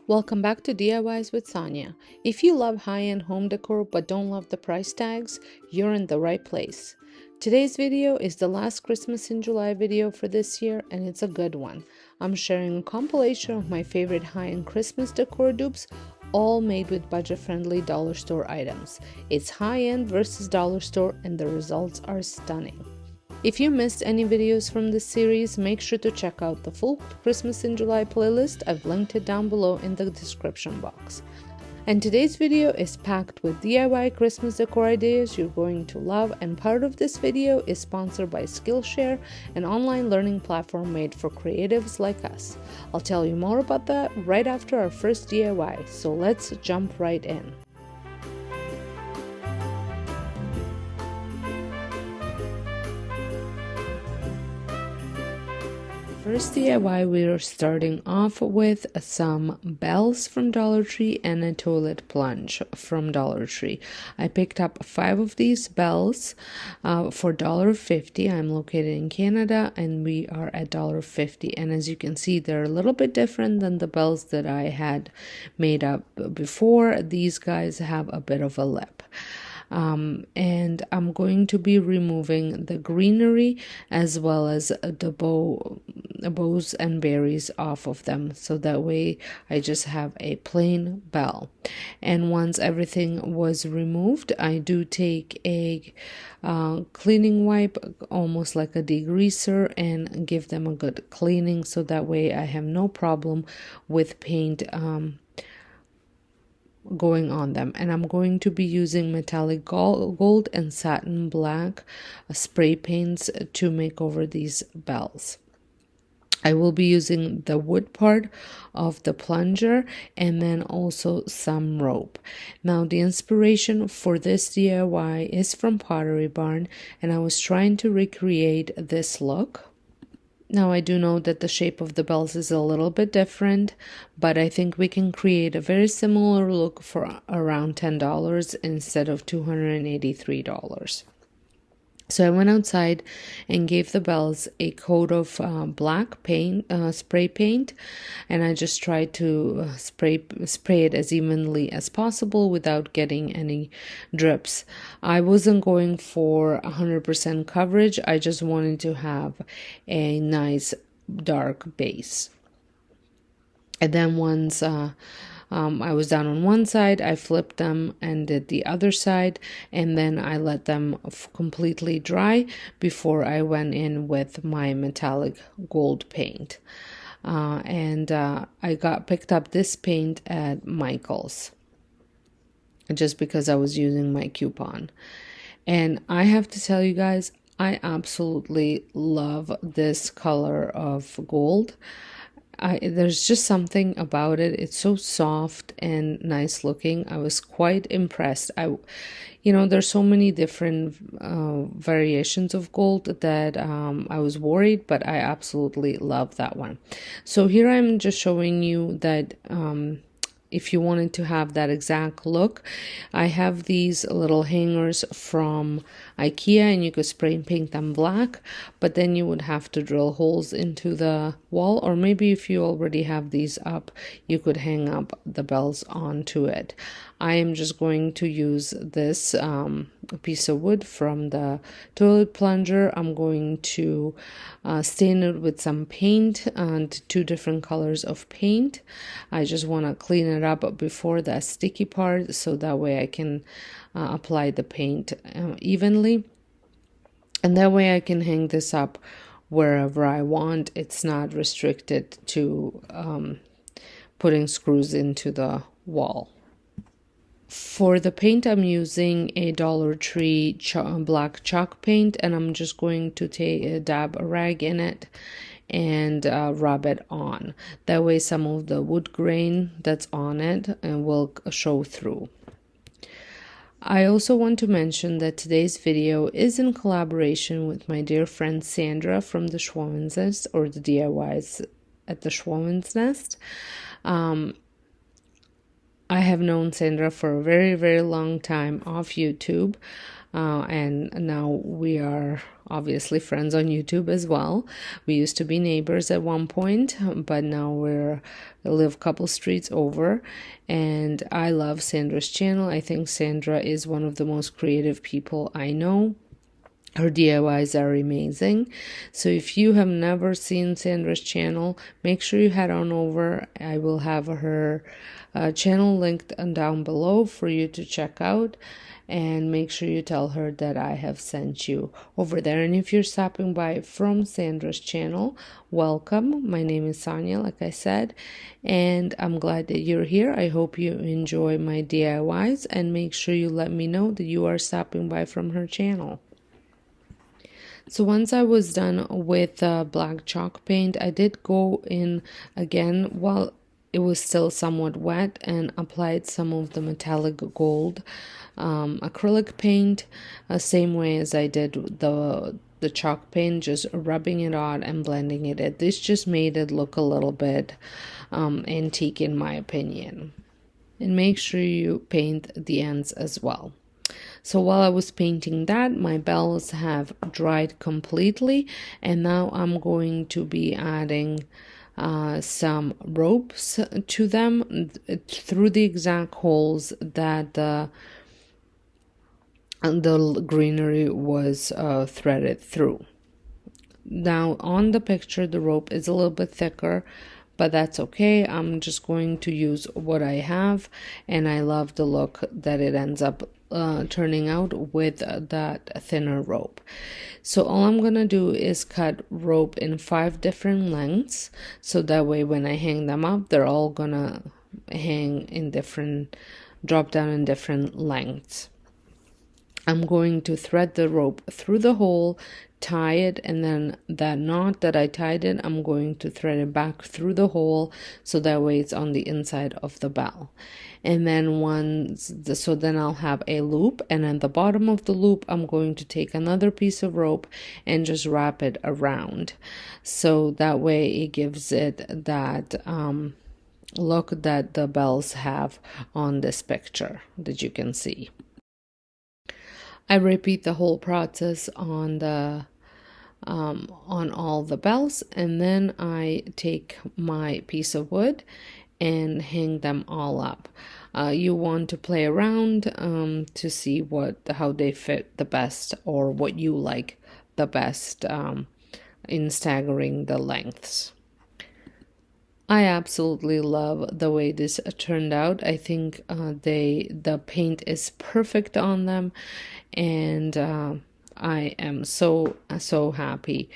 Welcome back to DIYs with Sonja. If you love high-end home decor but don't love the price tags, you're in the right place. Today's video is the last Christmas in July video for this year, and it's a good one. I'm sharing a compilation of my favorite high-end Christmas decor dupes, all made with budget-friendly dollar store items. It's high-end versus dollar store, and the results are stunning. If you missed any videos from this series, make sure to check out the full Christmas in July playlist. I've linked it down below in the description box. And today's video is packed with DIY Christmas decor ideas you're going to love, and part of this video is sponsored by Skillshare, an online learning platform made for creatives like us. I'll tell you more about that right after our first DIY, so let's jump right in. First DIY, we are starting off with some bells from Dollar Tree and a toilet plunge from Dollar Tree. I picked up 5 of these bells for $1.50. I'm located in Canada and we are at $1.50. And as you can see, they're a little bit different than the bells that I had made up before. These guys have a bit of a lip. And I'm going to be removing the greenery as well as the bows and berries off of them, so that way I just have a plain bell. And once everything was removed, I do take a cleaning wipe, almost like a degreaser, and give them a good cleaning, so that way I have no problem with paint going on them. And I'm going to be using metallic gold and satin black spray paints to make over these bells. I will be using the wood part of the plunger and then also some rope. Now the inspiration for this DIY is from Pottery Barn, and I was trying to recreate this look. Now I do know that the shape of the bells is a little bit different, but I think we can create a very similar look for around $10 instead of $283. So I went outside and gave the bells a coat of black paint, spray paint, and I just tried to spray it as evenly as possible without getting any drips. I wasn't going for 100% coverage. I just wanted to have a nice dark base. And then once I was done on one side, I flipped them and did the other side, and then I let them completely dry before I went in with my metallic gold paint. I picked up this paint at Michael's just because I was using my coupon. And I have to tell you guys, I absolutely love this color of gold. There's just something about it. It's so soft and nice looking. I was quite impressed. There's so many different variations of gold that I was worried, but I absolutely love that one. So here I'm just showing you that if you wanted to have that exact look, I have these little hangers from IKEA, and you could spray and paint them black, but then you would have to drill holes into the wall, or maybe if you already have these up, you could hang up the bells onto it. I am just going to use this piece of wood from the toilet plunger. I'm going to stain it with some paint and 2 different colors of paint. I just want to clean it up before the sticky part, so that way I can apply the paint evenly, and that way I can hang this up wherever I want. It's not restricted to putting screws into the wall. For the paint, I'm using a Dollar Tree black chalk paint, and I'm just going to dab a rag in it and rub it on. That way some of the wood grain that's on it will show through. I also want to mention that today's video is in collaboration with my dear friend Sandra from the Schwoman's Nest, or the DIYs at the Schwoman's Nest. I have known Sandra for a very, very long time off YouTube. and now we are obviously friends on YouTube as well. We used to be neighbors at one point, but now we live a couple streets over. And I love Sandra's channel. I think Sandra is one of the most creative people I know. Her DIYs are amazing. So if you have never seen Sandra's channel, make sure you head on over. I will have her channel linked down below for you to check out. And make sure you tell her that I have sent you over there. And if you're stopping by from Sandra's channel, welcome. My name is Sonja, like I said, and I'm glad that you're here. I hope you enjoy my DIYs, and make sure you let me know that you are stopping by from her channel. So once I was done with black chalk paint, I did go in again while it was still somewhat wet and applied some of the metallic gold acrylic paint, same way as I did the chalk paint, just rubbing it on and blending it in. This just made it look a little bit antique in my opinion. And make sure you paint the ends as well. So while I was painting that, my bells have dried completely, and now I'm going to be adding some ropes to them through the exact holes that the greenery was threaded through. Now on the picture, the rope is a little bit thicker, but that's okay. I'm just going to use what I have, and I love the look that it ends up turning out with that thinner rope. So all I'm gonna do is cut rope in 5 different lengths, so that way when I hang them up, they're all gonna hang in different, drop down in different lengths. I'm going to thread the rope through the hole, tie it, and then that knot that I tied it, I'm going to thread it back through the hole, so that way it's on the inside of the bell. And then so then I'll have a loop, and at the bottom of the loop I'm going to take another piece of rope and just wrap it around, so that way it gives it that look that the bells have on this picture that you can see. I repeat the whole process on all the bells, and then I take my piece of wood and hang them all up. You want to play around to see how they fit the best, or what you like the best in staggering the lengths. I absolutely love the way this turned out. I think the paint is perfect on them, and I am so happy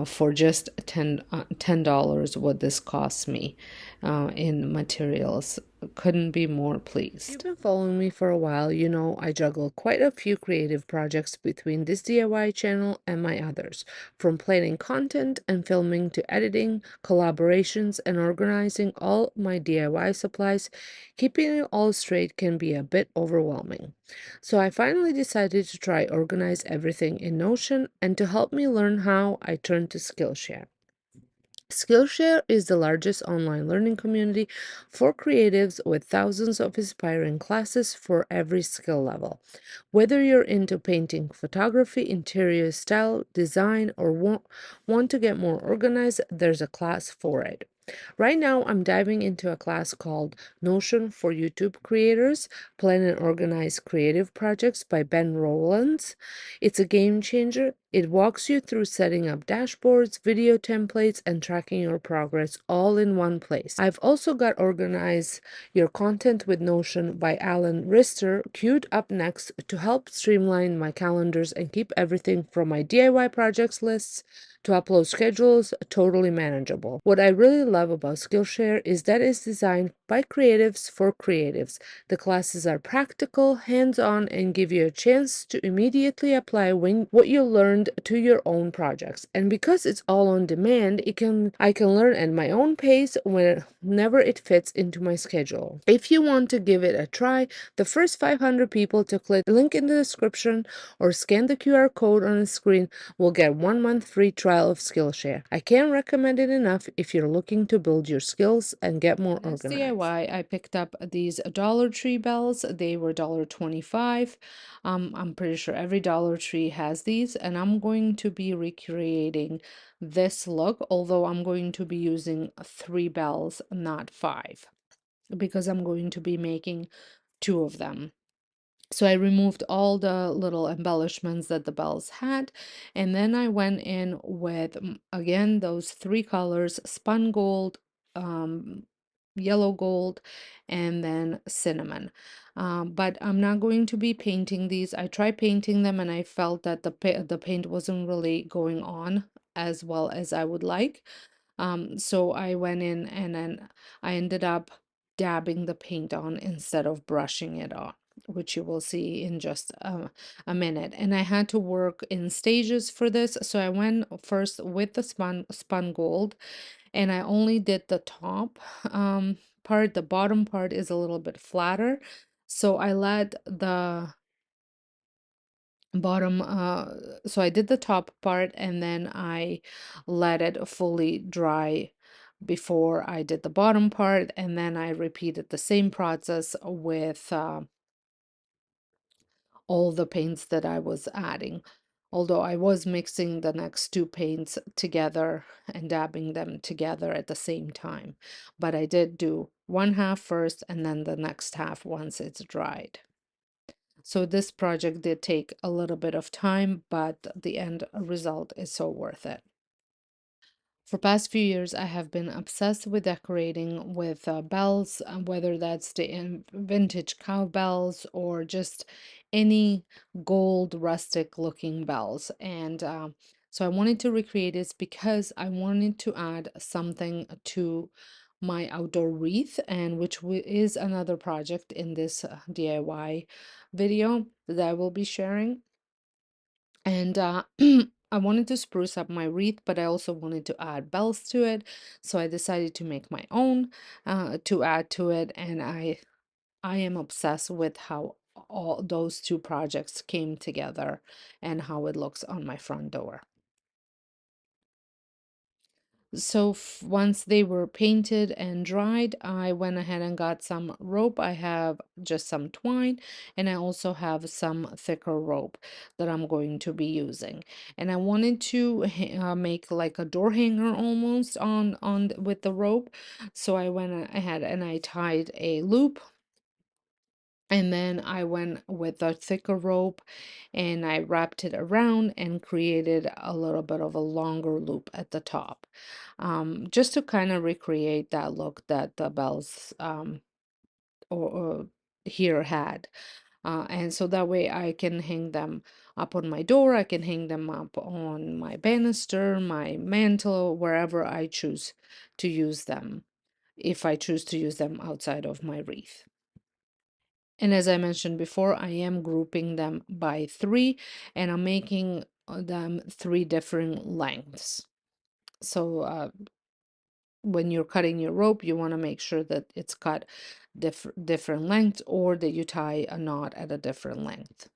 for just $10 what this cost me in materials. Couldn't be more pleased. If you've been following me for a while, you know I juggle quite a few creative projects between this DIY channel and my others, from planning content and filming to editing, collaborations, and organizing all my DIY supplies. Keeping it all straight can be a bit overwhelming. So I finally decided to try organize everything in Notion, and to help me learn how, I turned to Skillshare. Skillshare is the largest online learning community for creatives, with thousands of inspiring classes for every skill level. Whether you're into painting, photography, interior style, design, or want to get more organized, there's a class for it. Right now, I'm diving into a class called Notion for YouTube Creators, Plan and Organize Creative Projects by Ben Rowlands. It's a game changer. It walks you through setting up dashboards, video templates, and tracking your progress all in one place. I've also got Organize Your Content with Notion by Alan Rister queued up next to help streamline my calendars and keep everything from my DIY projects lists to upload schedules totally manageable. What I really love about Skillshare is that it's designed by creatives for creatives. The classes are practical, hands-on, and give you a chance to immediately apply what you learned respond to your own projects. And because it's all on demand, I can learn at my own pace whenever it fits into my schedule. If you want to give it a try, the first 500 people to click the link in the description or scan the QR code on the screen will get 1 month free trial of Skillshare. I can't recommend it enough if you're looking to build your skills and get more organized. DIY, I picked up these Dollar Tree bells. They were $1.25. I'm pretty sure every Dollar Tree has these, and I'm going to be recreating this look, although I'm going to be using 3 bells, not 5, because I'm going to be making 2 of them. So I removed all the little embellishments that the bells had, and then I went in with, again, those 3 colors, spun gold, um, yellow gold, and then cinnamon. But I'm not going to be painting these. I tried painting them and I felt that the paint wasn't really going on as well as I would like. So I went in and then I ended up dabbing the paint on instead of brushing it on, which you will see in just a minute. And I had to work in stages for this. So I went first with the spun gold, and I only did the top part. The bottom part is a little bit flatter. So I let the bottom so I did the top part and then I let it fully dry before I did the bottom part, and then I repeated the same process with all the paints that I was adding, although I was mixing the next 2 paints together and dabbing them together at the same time. But I did do one half first and then the next half once it's dried. So this project did take a little bit of time, but the end result is so worth it. For past few years, I have been obsessed with decorating with bells, whether that's the vintage cowbells or just any gold rustic looking bells. And so I wanted to recreate this because I wanted to add something to my outdoor wreath, and which is another project in this DIY video that I will be sharing. And I wanted to spruce up my wreath, but I also wanted to add bells to it. So I decided to make my own to add to it. And I am obsessed with how all those 2 projects came together and how it looks on my front door. So once they were painted and dried, I went ahead and got some rope. I have just some twine, and I also have some thicker rope that I'm going to be using. And I wanted to make like a door hanger almost with the rope. So I went ahead and I tied a loop, and then I went with a thicker rope and I wrapped it around and created a little bit of a longer loop at the top, just to kind of recreate that look that the bells or here had. And so that way I can hang them up on my door, I can hang them up on my banister, my mantle, wherever I choose to use them, if I choose to use them outside of my wreath. And as I mentioned before, I am grouping them by 3, and I'm making them 3 different lengths. So when you're cutting your rope, you want to make sure that it's cut different lengths, or that you tie a knot at a different length.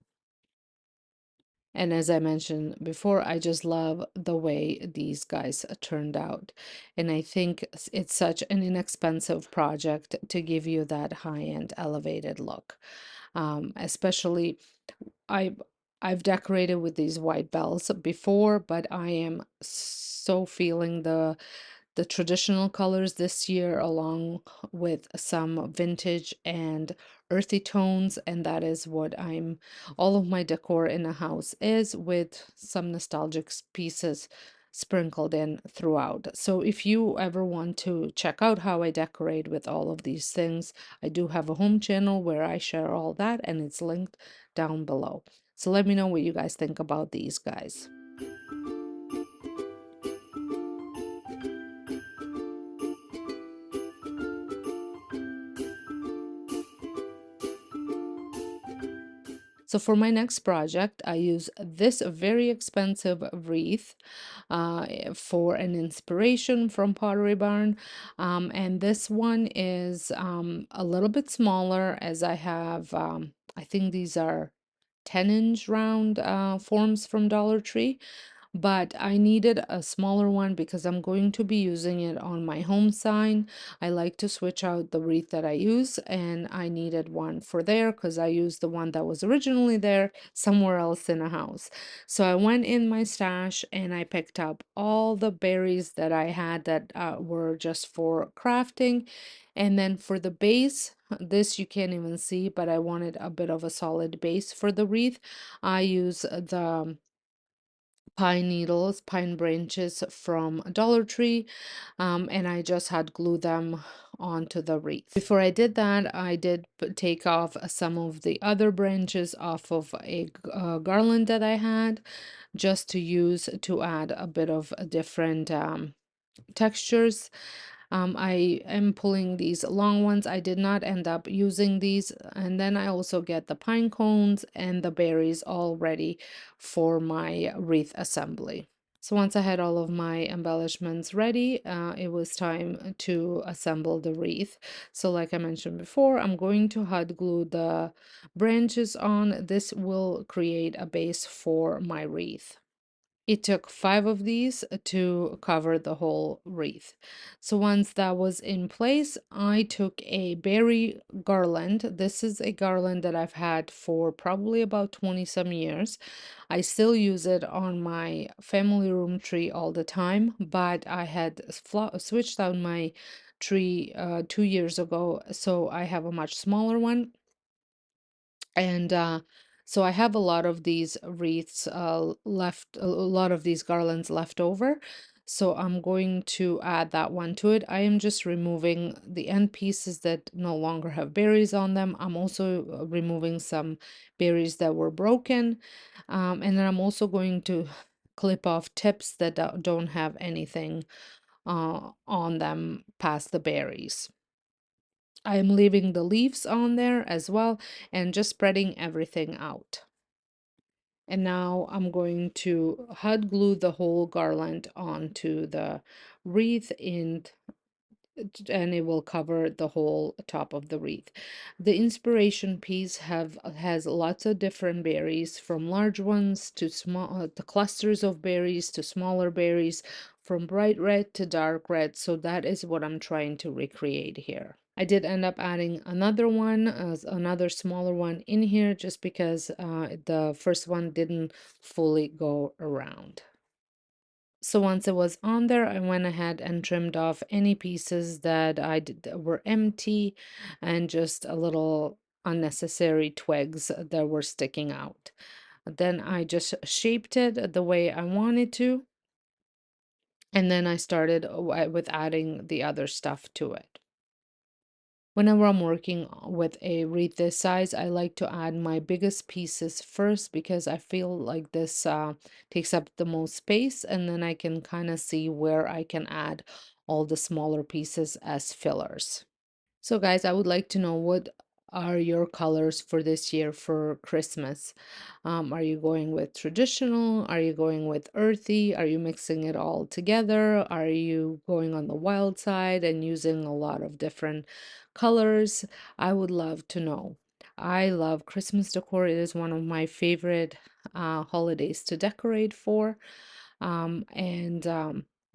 And as I mentioned before, I just love the way these guys turned out. And I think it's such an inexpensive project to give you that high-end elevated look. Especially I I've decorated with these white bells before, but I am so feeling the traditional colors this year, along with some vintage and earthy tones, and that is what all of my decor in the house is, with some nostalgic pieces sprinkled in throughout. So if you ever want to check out how I decorate with all of these things, I do have a home channel where I share all that, and it's linked down below. So let me know what you guys think about these guys. So for my next project, I use this very expensive wreath for an inspiration from Pottery Barn. And this one is a little bit smaller, as I have, I think these are 10-inch round forms from Dollar Tree, but I needed a smaller one because I'm going to be using it on my home sign. I like to switch out the wreath that I use, and I needed one for there because I used the one that was originally there somewhere else in a house. So I went in my stash and I picked up all the berries that I had that were just for crafting. And then for the base, this you can't even see, but I wanted a bit of a solid base for the wreath. I use the pine needles, pine branches from Dollar Tree, and I just had glued them onto the wreath. Before I did that, I did take off some of the other branches off of a garland that I had, just to use to add a bit of a different textures. I am pulling these long ones. I did not end up using these. And then I also get the pine cones and the berries all ready for my wreath assembly. So once I had all of my embellishments ready, it was time to assemble the wreath. So like I mentioned before, I'm going to hot glue the branches on. This will create a base for my wreath. It took 5 of these to cover the whole wreath. So once that was in place, I took a berry garland. This is a garland that I've had for probably about 20 some years. I still use it on my family room tree all the time, but I had switched out my tree 2 years ago, so I have a much smaller one. And so I have a lot of these wreaths left, a lot of these garlands left over. So I'm going to add that one to it. I am just removing the end pieces that no longer have berries on them. I'm also removing some berries that were broken. And then I'm also going to clip off tips that don't have anything on them past the berries. I am leaving the leaves on there as well and just spreading everything out. And now I'm going to hot glue the whole garland onto the wreath and it will cover the whole top of the wreath. The inspiration piece has lots of different berries, from large ones to small, the clusters of berries to smaller berries, from bright red to dark red. So that is what I'm trying to recreate here. I did end up adding another one, another smaller one in here, just because the first one didn't fully go around. So once it was on there, I went ahead and trimmed off any pieces that I did that were empty, and just a little unnecessary twigs that were sticking out. Then I just shaped it the way I wanted to, and then I started with adding the other stuff to it. Whenever I'm working with a wreath this size, I like to add my biggest pieces first, because I feel like this takes up the most space, and then I can kind of see where I can add all the smaller pieces as fillers. So guys, I would like to know, what are your colors for this year for Christmas? Are you going with traditional? Are you going with earthy? Are you mixing it all together? Are you going on the wild side and using a lot of different colors? I would love to know. I love Christmas decor. It is one of my favorite holidays to decorate for. And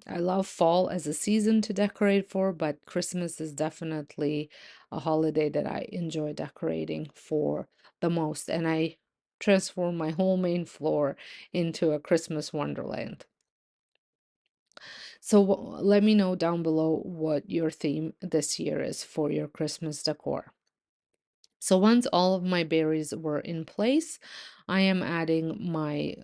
I love fall as a season to decorate for, but Christmas is definitely a holiday that I enjoy decorating for the most. And I transform my whole main floor into a Christmas wonderland. So let me know down below what your theme this year is for your Christmas decor. So once all of my berries were in place, I am adding my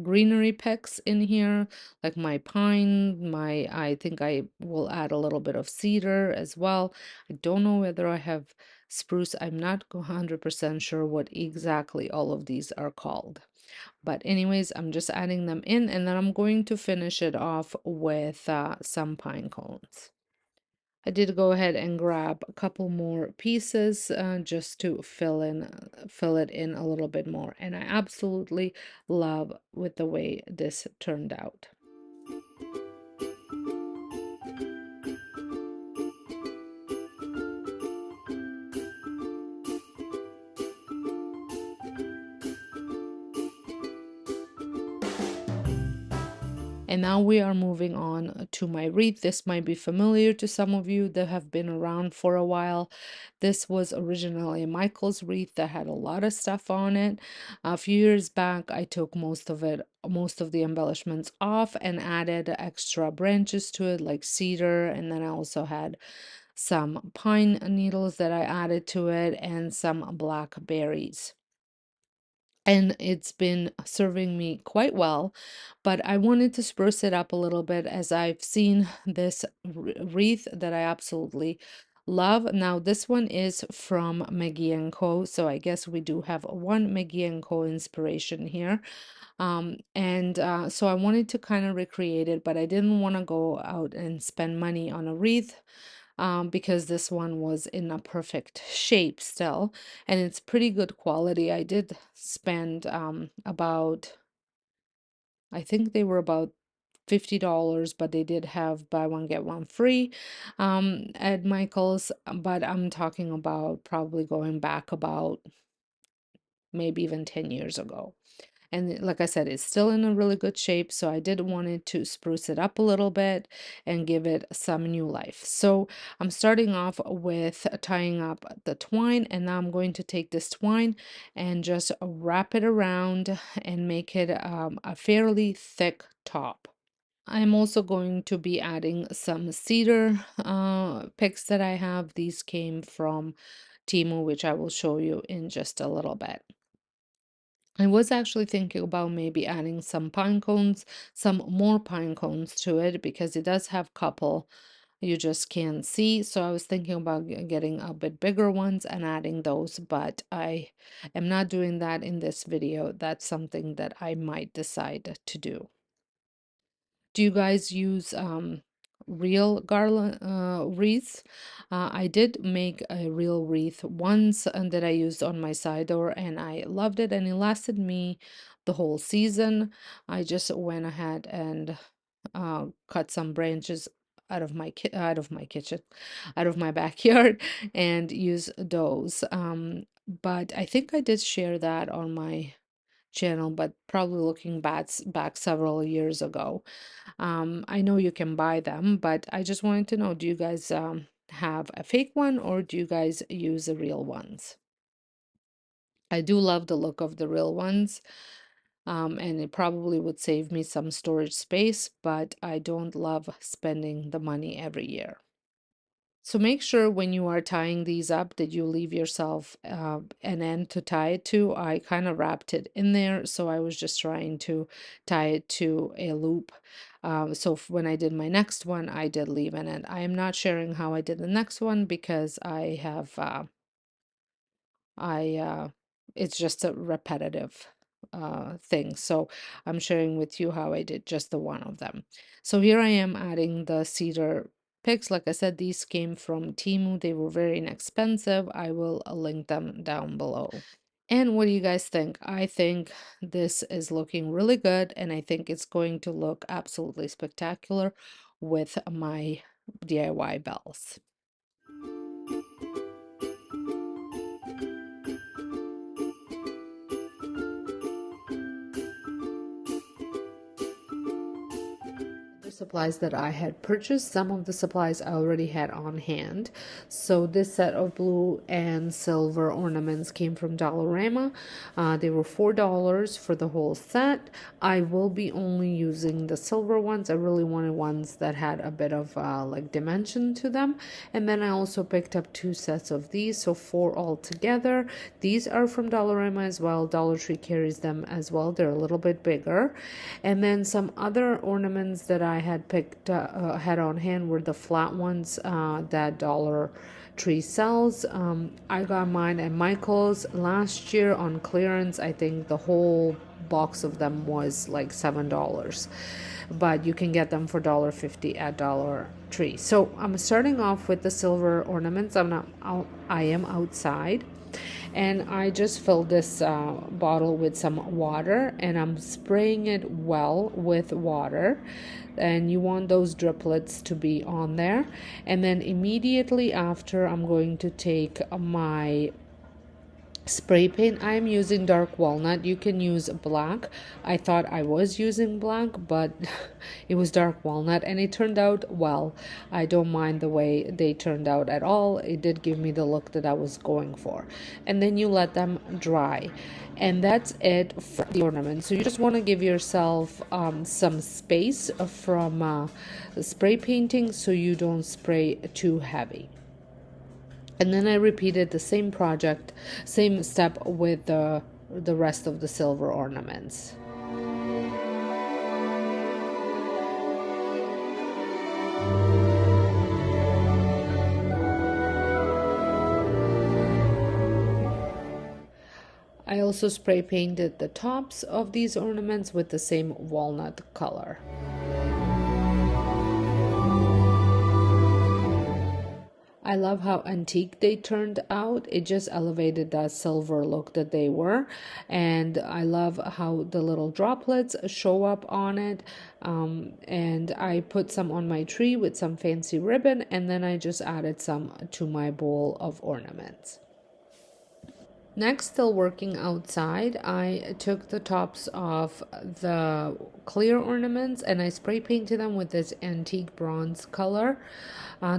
greenery picks in here, like my pine, I think I will add a little bit of cedar as well. I don't know whether I have spruce. I'm not 100% sure what exactly all of these are called. But anyways, I'm just adding them in, and then I'm going to finish it off with some pine cones. I did go ahead and grab a couple more pieces just to fill it in a little bit more. And I absolutely love with the way this turned out. And now we are moving on to my wreath. This might be familiar to some of you that have been around for a while. This was originally Michael's wreath that had a lot of stuff on it. A few years back, I took most of the embellishments off and added extra branches to it, like cedar. And then I also had some pine needles that I added to it and some blackberries, and it's been serving me quite well. But I wanted to spruce it up a little bit as I've seen this wreath that I absolutely love. Now this one is from McGee Co, so I guess we do have one McGee Co inspiration here. So I wanted to kind of recreate it, but I didn't want to go out and spend money on a wreath because this one was in a perfect shape still, and it's pretty good quality. I did spend about, I think they were about $50, but they did have buy one get one free at Michael's. But I'm talking about probably going back about maybe even 10 years ago. And like I said, it's still in a really good shape. So I did wanted to spruce it up a little bit and give it some new life. So I'm starting off with tying up the twine, and now I'm going to take this twine and just wrap it around and make it a fairly thick top. I'm also going to be adding some cedar picks that I have. These came from Temu, which I will show you in just a little bit. I was actually thinking about maybe adding some pine cones, some more pine cones to it, because it does have couple you just can't see. So I was thinking about getting a bit bigger ones and adding those, but I am not doing that in this video. That's something that I might decide to do. Do you guys use real garland wreaths? I did make a real wreath once and that I used on my side door, and I loved it, and it lasted me the whole season. I just went ahead and cut some branches out of my kitchen, out of my backyard, and use those. But I think I did share that on my channel, but probably looking back several years ago. I know you can buy them, but I just wanted to know, do you guys have a fake one, or do you guys use the real ones? I do love the look of the real ones, and it probably would save me some storage space, but I don't love spending the money every year. So make sure when you are tying these up that you leave yourself an end to tie it to. I kind of wrapped it in there, so I was just trying to tie it to a loop. So when I did my next one, I did leave an end. I am not sharing how I did the next one because I it's just a repetitive thing. So I'm sharing with you how I did just the one of them. So here I am adding the cedar picks. Like I said, these came from Temu. They were very inexpensive. I will link them down below. And what do you guys think? I think this is looking really good, and I think it's going to look absolutely spectacular with my DIY bells. Supplies that I had purchased. Some of the supplies I already had on hand. So this set of blue and silver ornaments came from Dollarama. They were $4 for the whole set. I will be only using the silver ones. I really wanted ones that had a bit of like dimension to them. And then I also picked up 2 sets of these, so 4 altogether. These are from Dollarama as well. Dollar Tree carries them as well. They're a little bit bigger. And then some other ornaments that I had picked had on hand were the flat ones that Dollar Tree sells. I got mine at Michael's last year on clearance. I think the whole box of them was like $7, but you can get them for $1.50 at Dollar Tree. So I'm starting off with the silver ornaments. I am outside, and I just filled this bottle with some water, and I'm spraying it well with water, and you want those driplets to be on there. And then immediately after, I'm going to take my spray paint. I am using dark walnut. You can use black. I thought I was using black, but it was dark walnut, and it turned out well. I don't mind the way they turned out at all. It did give me the look that I was going for. And then you let them dry, and that's it for the ornament. So you just want to give yourself some space from spray painting, so you don't spray too heavy. And then I repeated the same project, same step with the rest of the silver ornaments. I also spray painted the tops of these ornaments with the same walnut color. I love how antique they turned out. It just elevated that silver look that they were. And I love how the little droplets show up on it. And I put some on my tree with some fancy ribbon, and then I just added some to my bowl of ornaments. Next, still working outside, I took the tops of the clear ornaments and I spray painted them with this antique bronze color.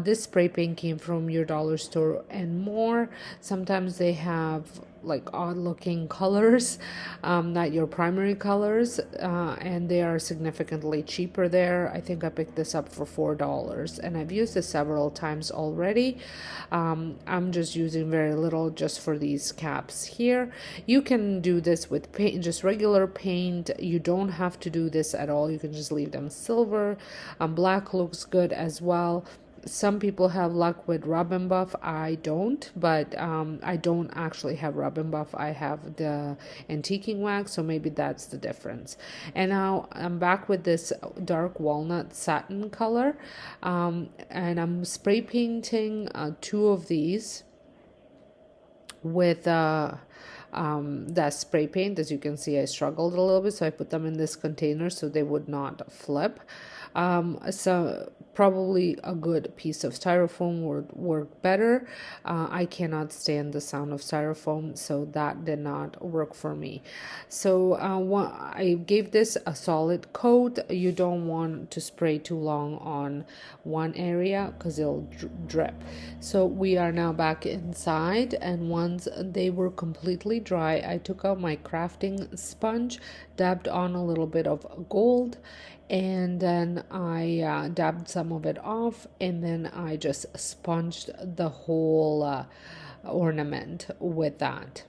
This spray paint came from your dollar store and more. Sometimes they have like odd looking colors, not your primary colors, and they are significantly cheaper there. I think I picked this up for $4, and I've used this several times already. I'm just using very little just for these caps here. You can do this with paint, just regular paint. You don't have to do this at all. You can just leave them silver. Black looks good as well. Some people have luck with rub and buff. I don't, but I don't actually have rub and buff. I have the antiquing wax, so maybe that's the difference. And now I'm back with this dark walnut satin color, and I'm spray painting 2 of these with that spray paint. As you can see, I struggled a little bit, so I put them in this container so they would not flip. So probably a good piece of styrofoam would work better. I cannot stand the sound of styrofoam, so that did not work for me. So I gave this a solid coat. You don't want to spray too long on one area because it'll drip. So we are now back inside, and once they were completely dry, I took out my crafting sponge, dabbed on a little bit of gold, and then I dabbed some of it off, and then I just sponged the whole ornament with that.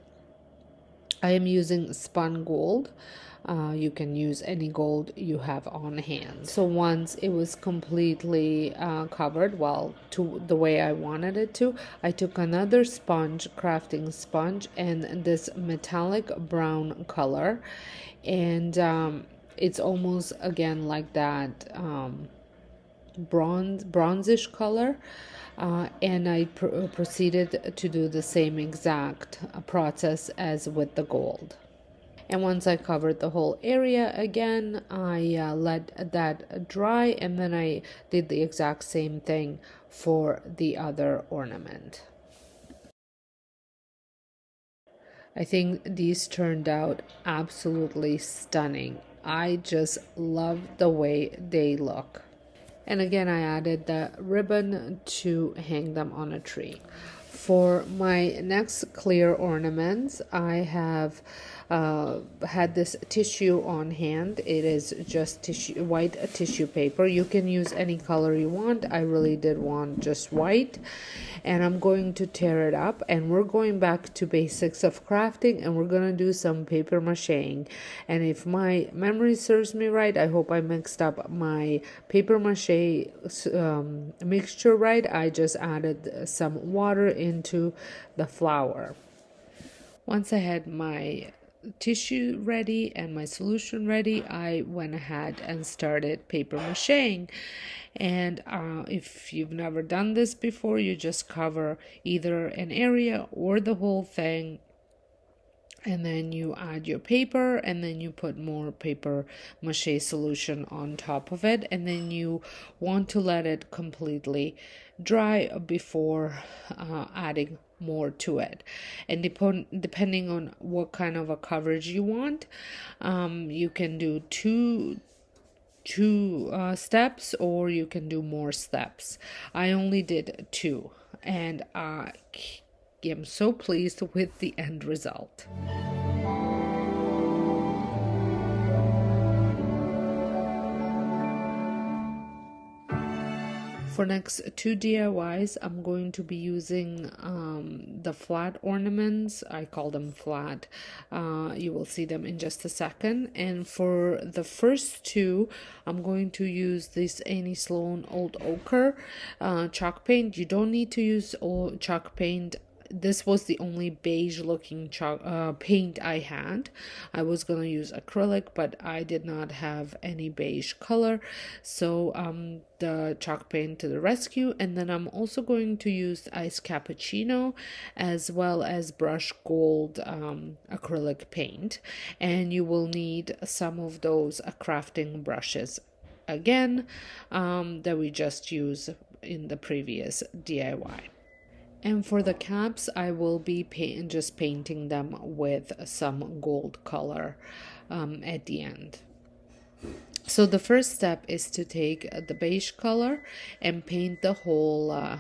I am using spun gold. You can use any gold you have on hand. So once it was completely covered, well, to the way I wanted it to, I took another sponge, crafting sponge, and this metallic brown color, and it's almost again like that bronzish color, and I proceeded to do the same exact process as with the gold. And once I covered the whole area again, I let that dry, and then I did the exact same thing for the other ornament. I think these turned out absolutely stunning. I just love the way they look. And again, I added the ribbon to hang them on a tree. For my next clear ornaments, I have had this tissue on hand. It is just white tissue paper. You can use any color you want. I really did want just white. And I'm going to tear it up, and we're going back to basics of crafting, and we're going to do some paper macheing. And if my memory serves me right, I hope I mixed up my paper mache mixture right. I just added some water into the flour. Once I had my tissue ready and my solution ready, I went ahead and started paper macheing. And if you've never done this before, you just cover either an area or the whole thing, and then you add your paper, and then you put more paper mache solution on top of it, and then you want to let it completely dry before adding more to it. And depending on what kind of a coverage you want, you can do two steps, or you can do more steps. I only did 2, and I am so pleased with the end result. For next 2 DIYs, I'm going to be using the flat ornaments. I call them flat. You will see them in just a second. And for the first 2, I'm going to use this Annie Sloan Old Ochre chalk paint. You don't need to use chalk paint. This was the only beige looking paint I had. I was going to use acrylic, but I did not have any beige color, so the chalk paint to the rescue. And then I'm also going to use ice cappuccino as well as brush gold acrylic paint, and you will need some of those crafting brushes again that we just used in the previous DIY. And for the caps, I will be just painting them with some gold color at the end. So the first step is to take the beige color and paint the whole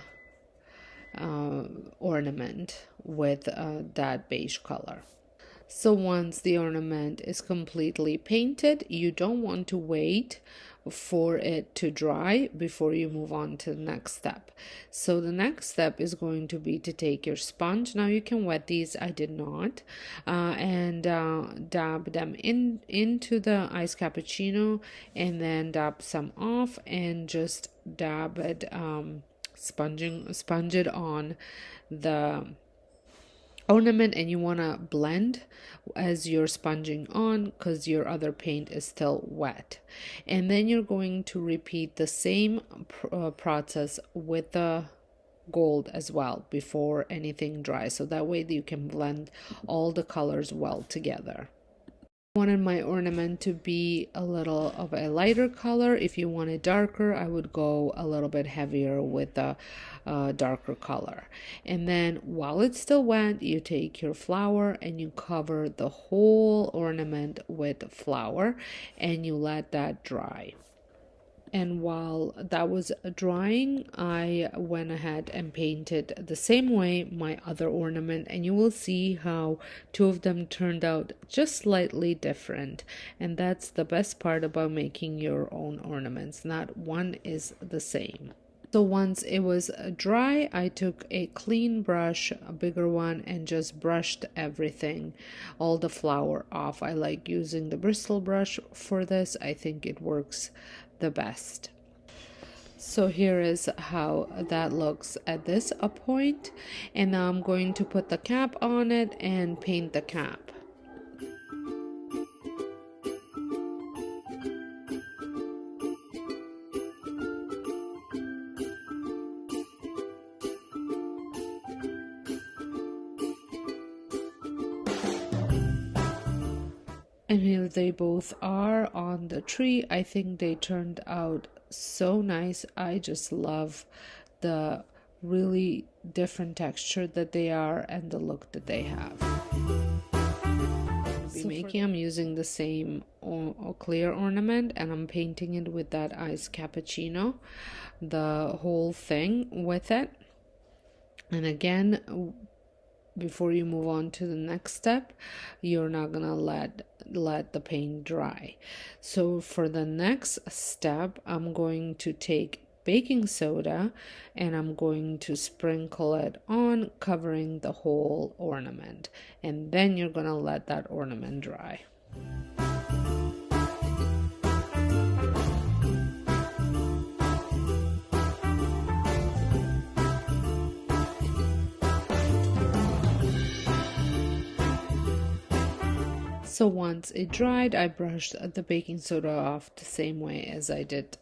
ornament with that beige color. So once the ornament is completely painted, you don't want to wait for it to dry before you move on to the next step. So the next step is going to be to take your sponge. Now you can wet these, I did not, and dab them into the ice cappuccino, and then dab some off and just dab it, sponge it on the ornament. And you want to blend as you're sponging on because your other paint is still wet. And then you're going to repeat the same process with the gold as well before anything dries, so that way you can blend all the colors well together. I wanted my ornament to be a little of a lighter color. If you want it darker, I would go a little bit heavier with a darker color. And then while it's still wet, you take your flour and you cover the whole ornament with flour and you let that dry. And while that was drying, I went ahead and painted the same way my other ornament, and you will see how 2 of them turned out just slightly different. And that's the best part about making your own ornaments. Not one is the same. So once it was dry, I took a clean brush, a bigger one, and just brushed everything, all the flour off. I like using the bristle brush for this. I think it works the best. So here is how that looks at this point, and now I'm going to put the cap on it and paint the cap. And here they both are on the tree. I think they turned out so nice. I just love the really different texture that they are and the look that they have. I'm using the same clear ornament, and I'm painting it with that ice cappuccino, the whole thing with it. And again, before you move on to the next step, you're not gonna let the paint dry. So for the next step, I'm going to take baking soda and I'm going to sprinkle it on, covering the whole ornament, and then you're gonna let that ornament dry. So once it dried, I brushed the baking soda off the same way as I did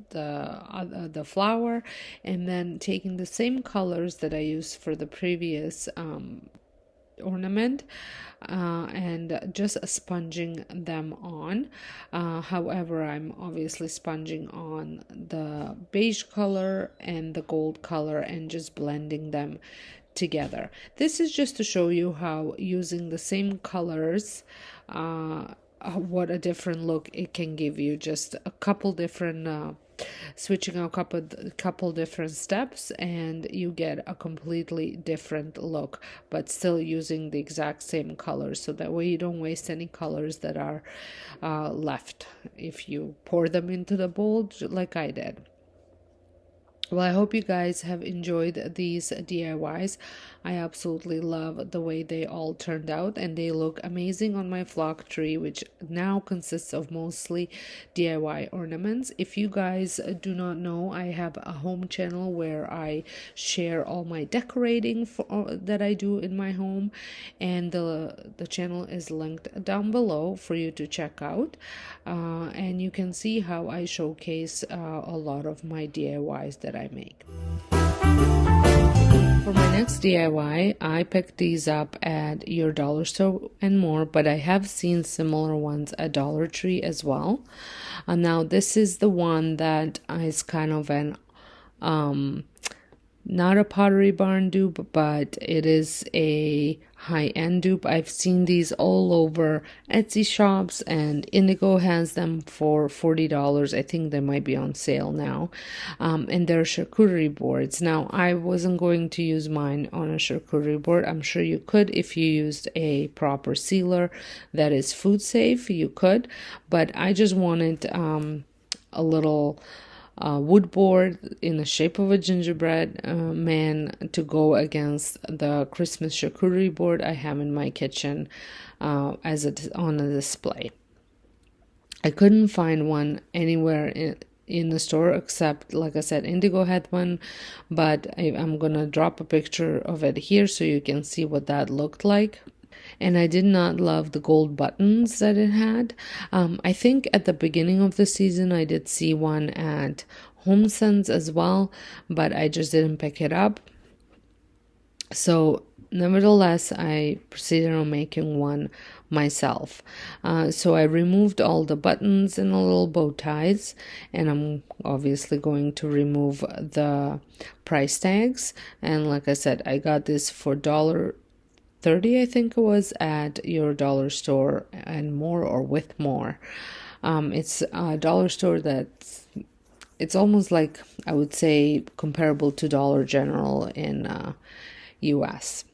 the flour, and then taking the same colors that I used for the previous ornament, and just sponging them on. However, I'm obviously sponging on the beige color and the gold color and just blending them together. This is just to show you how using the same colors, what a different look it can give you. Just a couple different switching out a couple different steps, and you get a completely different look, but still using the exact same colors, so that way you don't waste any colors that are left if you pour them into the bowl like I did. Well, I hope you guys have enjoyed these DIYs. I absolutely love the way they all turned out, and they look amazing on my flock tree, which now consists of mostly DIY ornaments. If you guys do not know, I have a home channel where I share all my decorating that I do in my home, and the channel is linked down below for you to check out, and you can see how I showcase a lot of my DIYs that I make. For my next DIY, I picked these up at your dollar store and more, but I have seen similar ones at Dollar Tree as well. Now this is the one that is kind of an not a Pottery Barn dupe, but it is a high-end dupe. I've seen these all over Etsy shops, and Indigo has them for $40. I think they might be on sale now. And they're charcuterie boards. Now, I wasn't going to use mine on a charcuterie board. I'm sure you could if you used a proper sealer that is food safe. You could, but I just wanted a little wood board in the shape of a gingerbread man to go against the Christmas charcuterie board I have in my kitchen on a display. I couldn't find one anywhere in the store except, like I said, Indigo had one, but I'm gonna drop a picture of it here so you can see what that looked like. And I did not love the gold buttons that it had. I think at the beginning of the season I did see one at HomeSense as well, but I just didn't pick it up. So nevertheless, I proceeded on making one myself. So I removed all the buttons and the little bow ties, and I'm obviously going to remove the price tags. And like I said, I got this for $1.30, I think it was, at your dollar store and more, or with more. It's a dollar store it's almost like, I would say, comparable to Dollar General in US.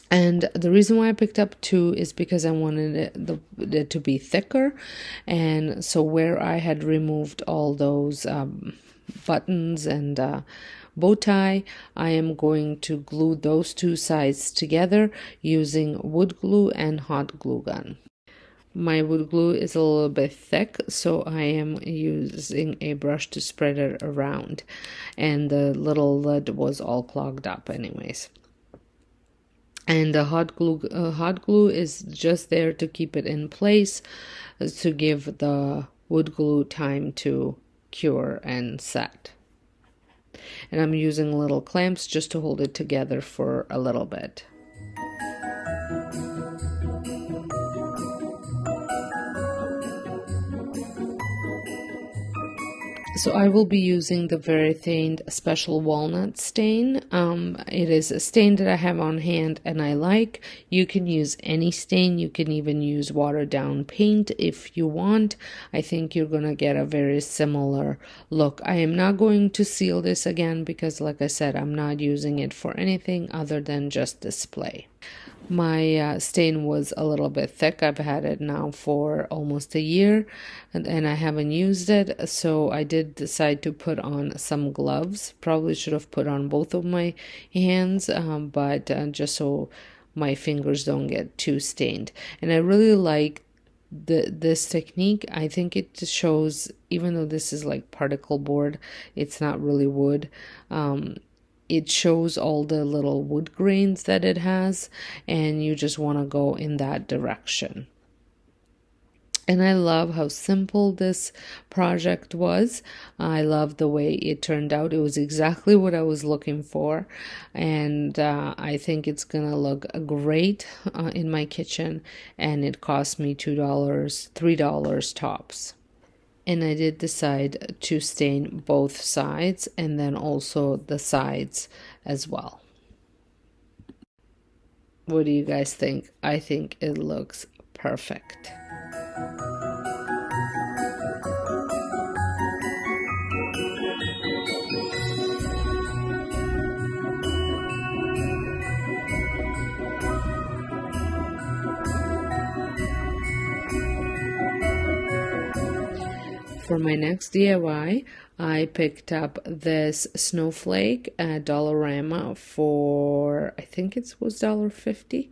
And the reason why I picked up two is because I wanted it to be thicker. And so where I had removed all those buttons and bow tie, I am going to glue those two sides together using wood glue and hot glue gun. My wood glue is a little bit thick, so I am using a brush to spread it around, and the little lid was all clogged up anyways. And the hot glue is just there to keep it in place, to give the wood glue time to cure and set. And I'm using little clamps just to hold it together for a little bit. So I will be using the Verithain Special Walnut stain. It is a stain that I have on hand and I like. You can use any stain. You can even use watered down paint if you want. I think you're going to get a very similar look. I am not going to seal this again because, like I said, I'm not using it for anything other than just display. My stain was a little bit thick. I've had it now for almost a year and I haven't used it. So I did decide to put on some gloves. Probably should have put on both of my hands, but just so my fingers don't get too stained. And I really like this technique. I think it shows, even though this is like particle board, it's not really wood. it shows all the little wood grains that it has, and you just want to go in that direction. And I love how simple this project was. I love the way it turned out. It was exactly what I was looking for. And I think it's going to look great in my kitchen. And it cost me $2, $3 tops. And I did decide to stain both sides and then also the sides as well. What do you guys think? I think it looks perfect. For my next DIY, I picked up this Snowflake at Dollarama for, I think it was $1.50.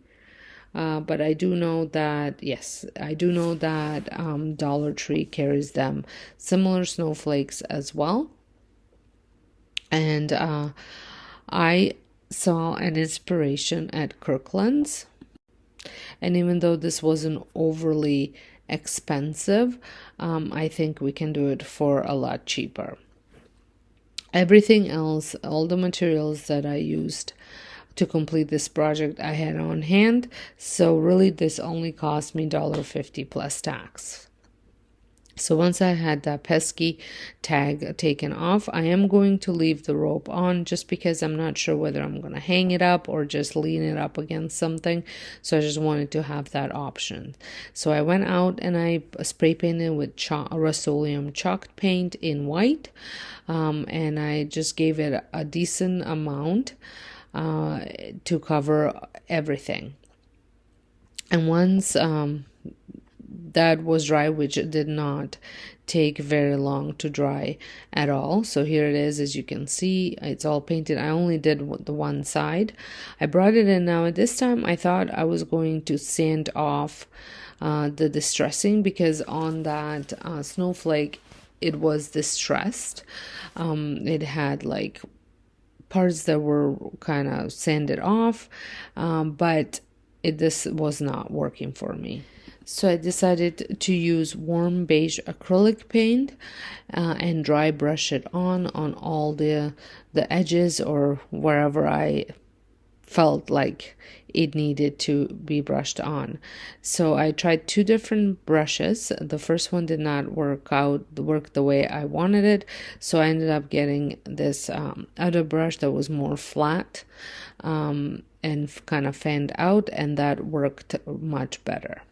But I do know that, yes, I do know that Dollar Tree carries them similar snowflakes as well. And I saw an inspiration at Kirkland's. And even though this wasn't overly expensive, I think we can do it for a lot cheaper. Everything else, all the materials that I used to complete this project, I had on hand, so really this only cost me $1.50 plus tax. So once I had that pesky tag taken off, I am going to leave the rope on just because I'm not sure whether I'm going to hang it up or just lean it up against something. So I just wanted to have that option. So I went out and I spray painted with Rust-Oleum chalk paint in white. And I just gave it a decent amount to cover everything. And once that was dry, which did not take very long to dry at all. So here it is, as you can see, it's all painted. I only did the one side. I brought it in now. At this time, I thought I was going to sand off the distressing, because on that snowflake, it was distressed. It had like parts that were kind of sanded off, but this was not working for me. So I decided to use warm beige acrylic paint and dry brush it on all the edges or wherever I felt like it needed to be brushed on. So I tried two different brushes. The first one did not work the way I wanted it, so I ended up getting this other brush that was more flat and kind of fanned out, and that worked much better.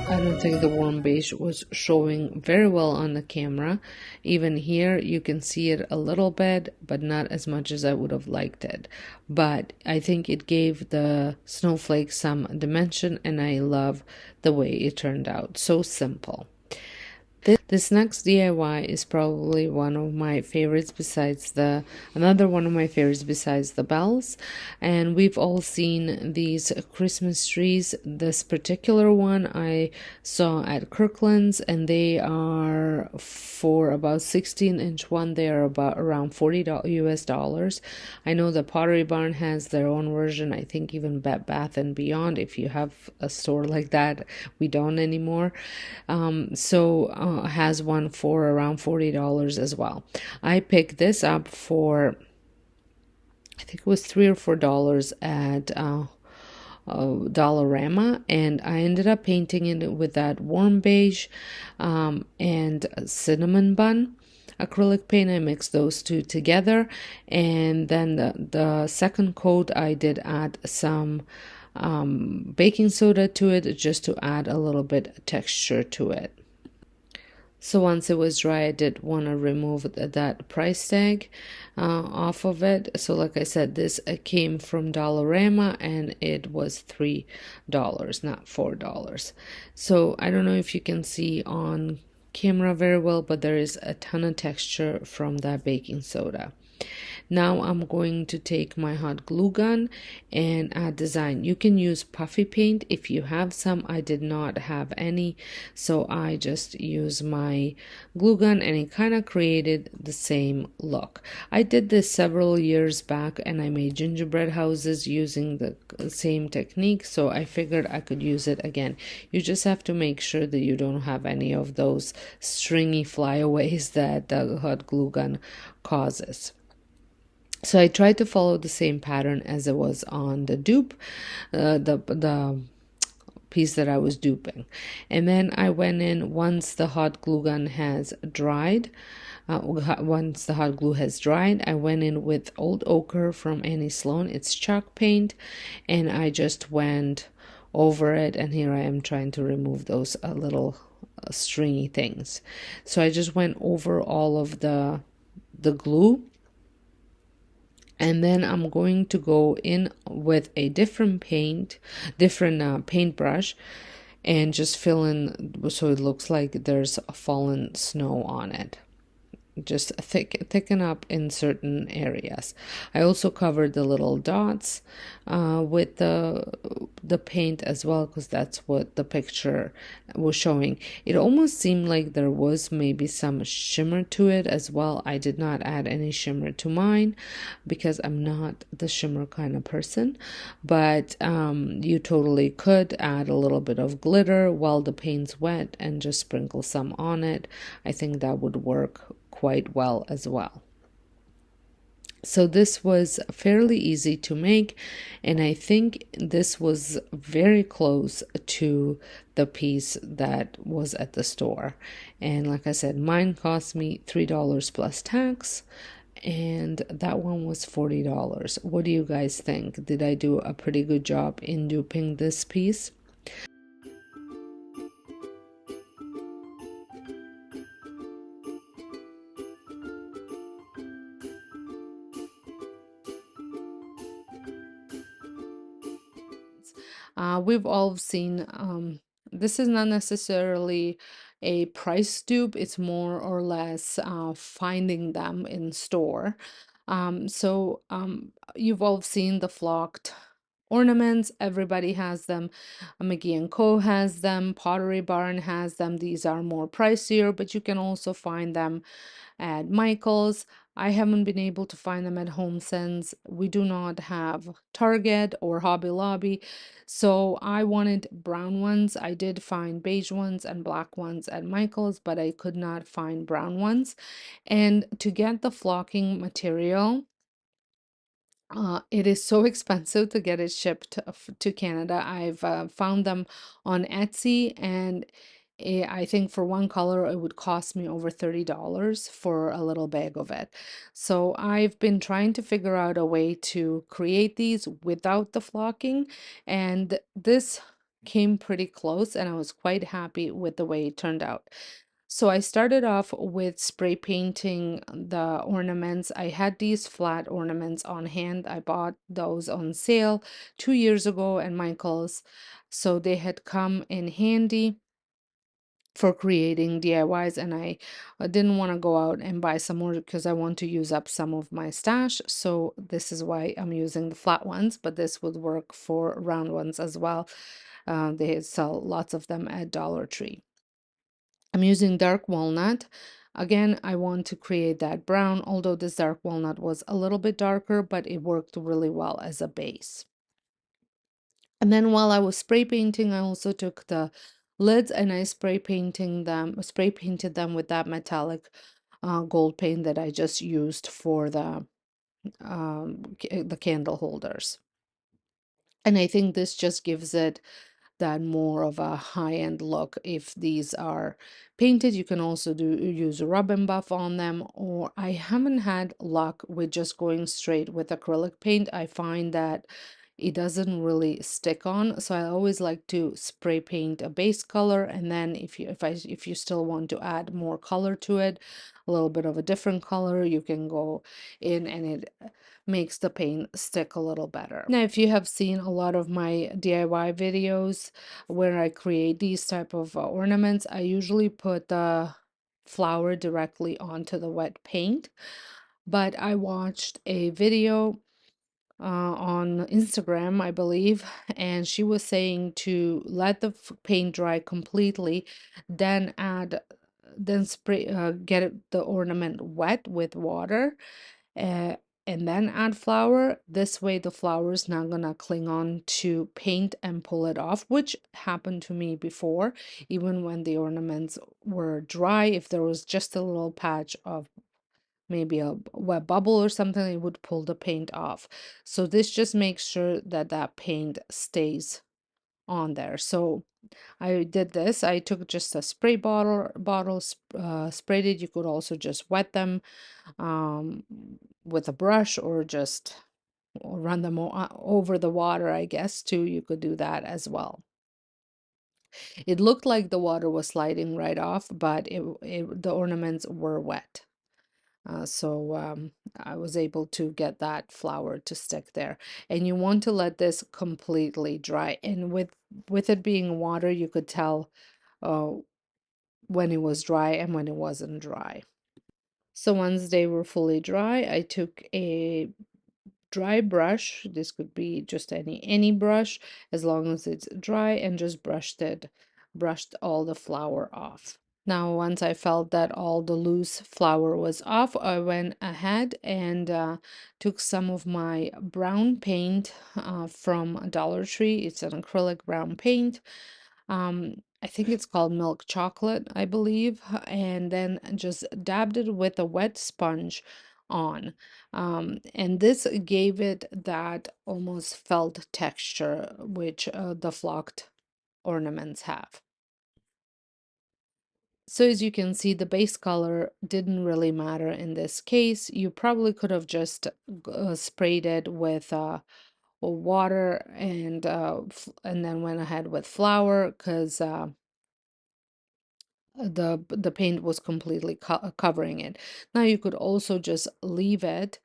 I don't think the warm beige was showing very well on the camera. Even here you can see it a little bit, but not as much as I would have liked it. But I think it gave the snowflake some dimension, and I love the way it turned out. So simple. This next DIY is probably one of my favorites besides another one of my favorites besides the bells. And we've all seen these Christmas trees. This particular one I saw at Kirkland's, and they are for about 16-inch one. They are about around $40 US. I know the Pottery Barn has their own version. I think even Bath and Beyond, if you have a store like that. We don't anymore. Has one for around $40 as well. I picked this up for, I think it was $3 or $4 at Dollarama, and I ended up painting it with that warm beige and cinnamon bun acrylic paint. I mixed those two together, and then the second coat I did add some baking soda to it, just to add a little bit of texture to it. So once it was dry, I did want to remove that price tag off of it. So like I said, this came from Dollarama and it was $3, not $4. So I don't know if you can see on camera very well, but there is a ton of texture from that baking soda. Now I'm going to take my hot glue gun and add design. You can use puffy paint if you have some. I did not have any, so I just use my glue gun and it kind of created the same look. I did this several years back and I made gingerbread houses using the same technique, so I figured I could use it again. You just have to make sure that you don't have any of those stringy flyaways that the hot glue gun causes. So I tried to follow the same pattern as it was on the dupe, the piece that I was duping. And then I went in once the hot glue gun has dried. Once the hot glue has dried, I went in with Old Ochre from Annie Sloan. It's chalk paint, and I just went over it. And here I am trying to remove those little stringy things. So I just went over all of the glue, and then I'm going to go in with a different paintbrush, and just fill in so it looks like there's a fallen snow on it. Just thicken up in certain areas. I also covered the little dots with the paint as well, because that's what the picture was showing. It almost seemed like there was maybe some shimmer to it as well. I did not add any shimmer to mine because I'm not the shimmer kind of person, but you totally could add a little bit of glitter while the paint's wet and just sprinkle some on it. I think that would work quite well as well. So this was fairly easy to make, and I think this was very close to the piece that was at the store. And like I said, mine cost me $3 plus tax, and that one was $40. What do you guys think? Did I do a pretty good job in duping this piece? We've all seen, this is not necessarily a price dupe, it's more or less finding them in store. You've all seen the flocked ornaments, everybody has them. McGee Co has them, Pottery Barn has them. These are more pricier, but you can also find them at Michael's. I haven't been able to find them at Home Sense. We do not have Target or Hobby Lobby. So I wanted brown ones. I did find beige ones and black ones at Michael's, but I could not find brown ones. And to get the flocking material, it is so expensive to get it shipped to Canada. I've found them on Etsy, and I think for one color it would cost me over $30 for a little bag of it. So I've been trying to figure out a way to create these without the flocking, and this came pretty close, and I was quite happy with the way it turned out. So I started off with spray painting the ornaments. I had these flat ornaments on hand. I bought those on sale 2 years ago at Michael's. So they had come in handy for creating DIYs, and I didn't want to go out and buy some more because I want to use up some of my stash. So this is why I'm using the flat ones, but this would work for round ones as well. They sell lots of them at Dollar Tree. I'm using dark walnut. Again, I want to create that brown, although this dark walnut was a little bit darker, but it worked really well as a base. And then while I was spray painting, I also took the lids and I spray painted them with that metallic gold paint that I just used for the candle holders. And I think this just gives it that more of a high-end look. If these are painted, you can also use a rub and buff on them, or I haven't had luck with just going straight with acrylic paint. I find that it doesn't really stick on. So I always like to spray paint a base color, and then if you still want to add more color to it, a little bit of a different color, you can go in and it makes the paint stick a little better. Now, if you have seen a lot of my DIY videos where I create these type of ornaments, I usually put the flower directly onto the wet paint. But I watched a video on Instagram, I believe, and she was saying to let the paint dry completely, then spray, get the ornament wet with water, uh, and then add flour. This way, the flour is not gonna cling on to paint and pull it off, which happened to me before. Even when the ornaments were dry, if there was just a little patch of maybe a wet bubble or something, it would pull the paint off. So this just makes sure that that paint stays on there. So I did this. I took just a spray sprayed it. You could also just wet them um, with a brush, or just run them over the water, I guess, too. You could do that as well. It looked like the water was sliding right off, but the ornaments were wet. So I was able to get that flour to stick there. And you want to let this completely dry. And with it being water, you could tell uh, when it was dry and when it wasn't dry. So once they were fully dry, I took a dry brush. This could be just any brush, as long as it's dry, and just brushed all the flour off. Now, once I felt that all the loose flour was off, I went ahead and took some of my brown paint from Dollar Tree. It's an acrylic brown paint. I think it's called milk chocolate, I believe, and then just dabbed it with a wet sponge on. And this gave it that almost felt texture, which the flocked ornaments have. So as you can see, the base color didn't really matter in this case. You probably could have just sprayed it with water and then went ahead with flour, because the paint was completely covering it. Now you could also just leave it,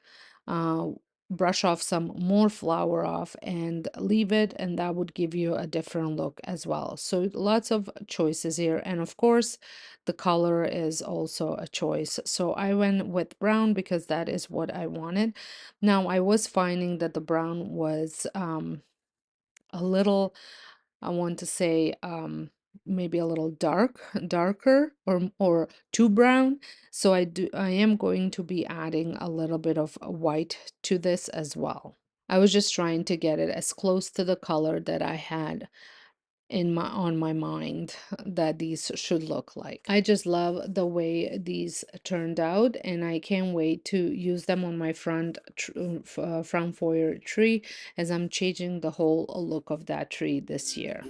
uh, brush off some more flour off and leave it, and that would give you a different look as well. So lots of choices here, and of course the color is also a choice. So I went with brown because that is what I wanted. Now I was finding that the brown was a little, I want to say, maybe a little darker, or too brown. So I am going to be adding a little bit of white to this as well. I was just trying to get it as close to the color that I had on my mind that these should look like. I just love the way these turned out, and I can't wait to use them on my front foyer tree, as I'm changing the whole look of that tree this year.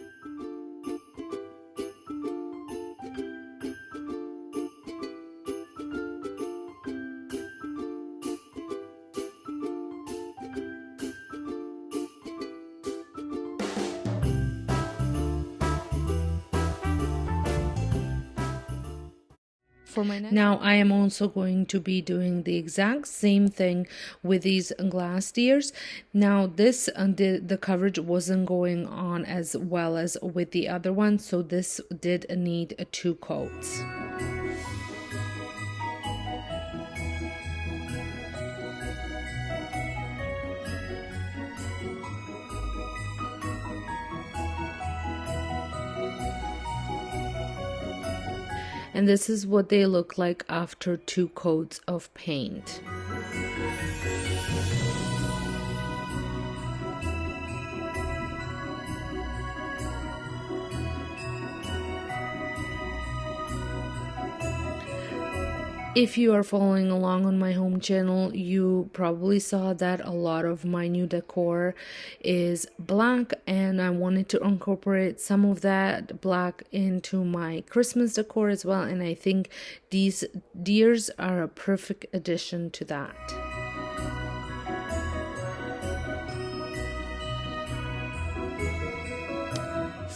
Now I am also going to be doing the exact same thing with these glass ears. Now this the coverage wasn't going on as well as with the other one, so this did need 2 coats. And this is what they look like after 2 coats of paint. If you are following along on my home channel, you probably saw that a lot of my new decor is black, and I wanted to incorporate some of that black into my Christmas decor as well, and I think these deers are a perfect addition to that.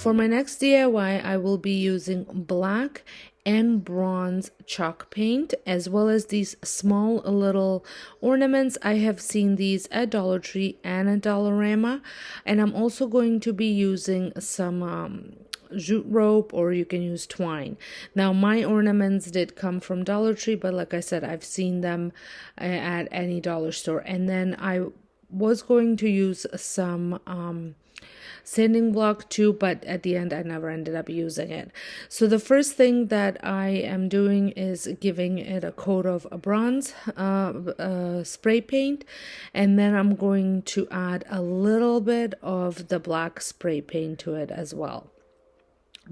For my next DIY, I will be using black and bronze chalk paint, as well as these small little ornaments. I have seen these at Dollar Tree and at Dollarama, and I'm also going to be using some jute rope, or you can use twine. Now my ornaments did come from Dollar Tree, but like I said, I've seen them at any dollar store. And then I was going to use some sanding block too, but at the end I never ended up using it. So the first thing that I am doing is giving it a coat of a bronze spray paint, and then I'm going to add a little bit of the black spray paint to it as well,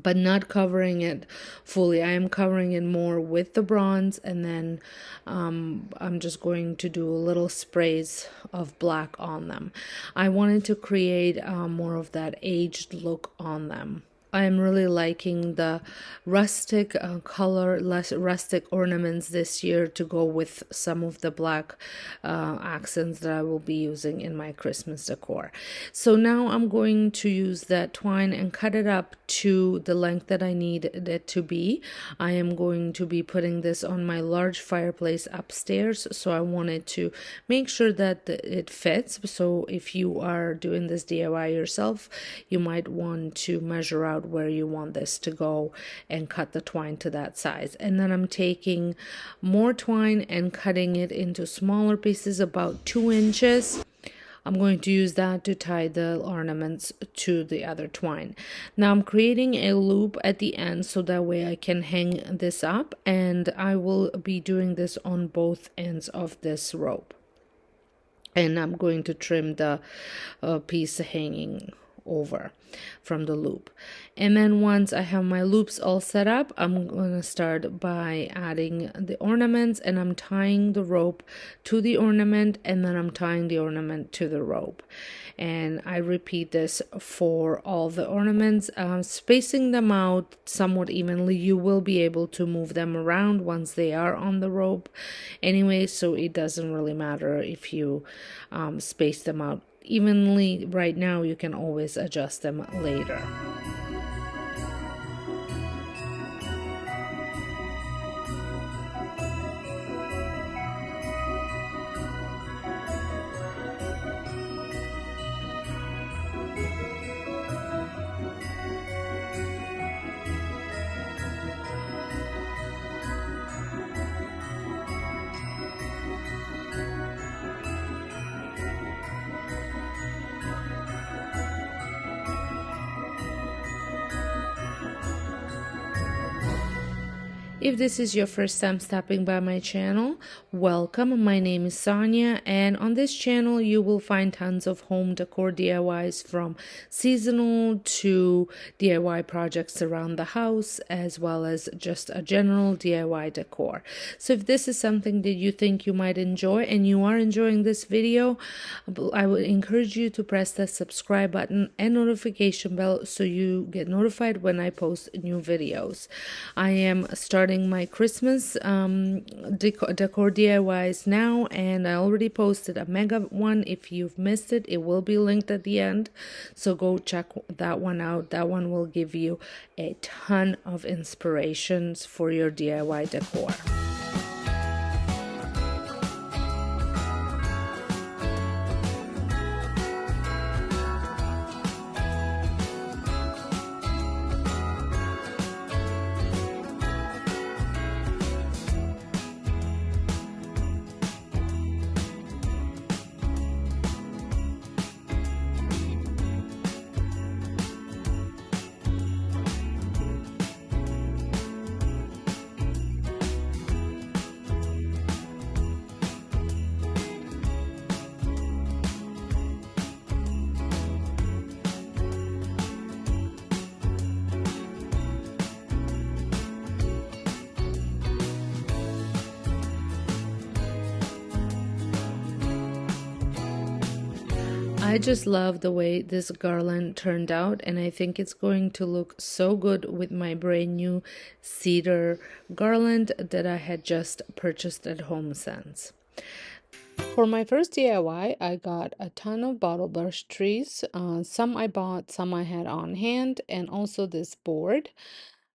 but not covering it fully. I am covering it more with the bronze, and then I'm just going to do little sprays of black on them. I wanted to create more of that aged look on them. I am really liking the rustic color, less rustic ornaments this year to go with some of the black accents that I will be using in my Christmas decor. So now I'm going to use that twine and cut it up to the length that I need it to be. I am going to be putting this on my large fireplace upstairs, so I wanted to make sure that it fits. So if you are doing this DIY yourself, you might want to measure out where you want this to go and cut the twine to that size. And then I'm taking more twine and cutting it into smaller pieces, about 2 inches. I'm going to use that to tie the ornaments to the other twine. Now I'm creating a loop at the end so that way I can hang this up, and I will be doing this on both ends of this rope. And I'm going to trim the piece hanging over from the loop. And then once I have my loops all set up, I'm going to start by adding the ornaments, and I'm tying the rope to the ornament, and then I'm tying the ornament to the rope. And I repeat this for all the ornaments, spacing them out somewhat evenly. You will be able to move them around once they are on the rope anyway, so it doesn't really matter if you space them out evenly right now. You can always adjust them later. If this is your first time stopping by my channel, welcome. My name is Sonja, and on this channel you will find tons of home decor DIYs, from seasonal to DIY projects around the house, as well as just a general DIY decor. So if this is something that you think you might enjoy and you are enjoying this video, I would encourage you to press the subscribe button and notification bell so you get notified when I post new videos. I am starting my Christmas decor DIYs now, and I already posted a mega one. If you've missed it, it will be linked at the end, so go check that one out. That one will give you a ton of inspirations for your DIY decor. I just love the way this garland turned out, and I think it's going to look so good with my brand new cedar garland that I had just purchased at HomeSense. For my first DIY, I got a ton of bottle brush trees. Some I bought, some I had on hand, and also this board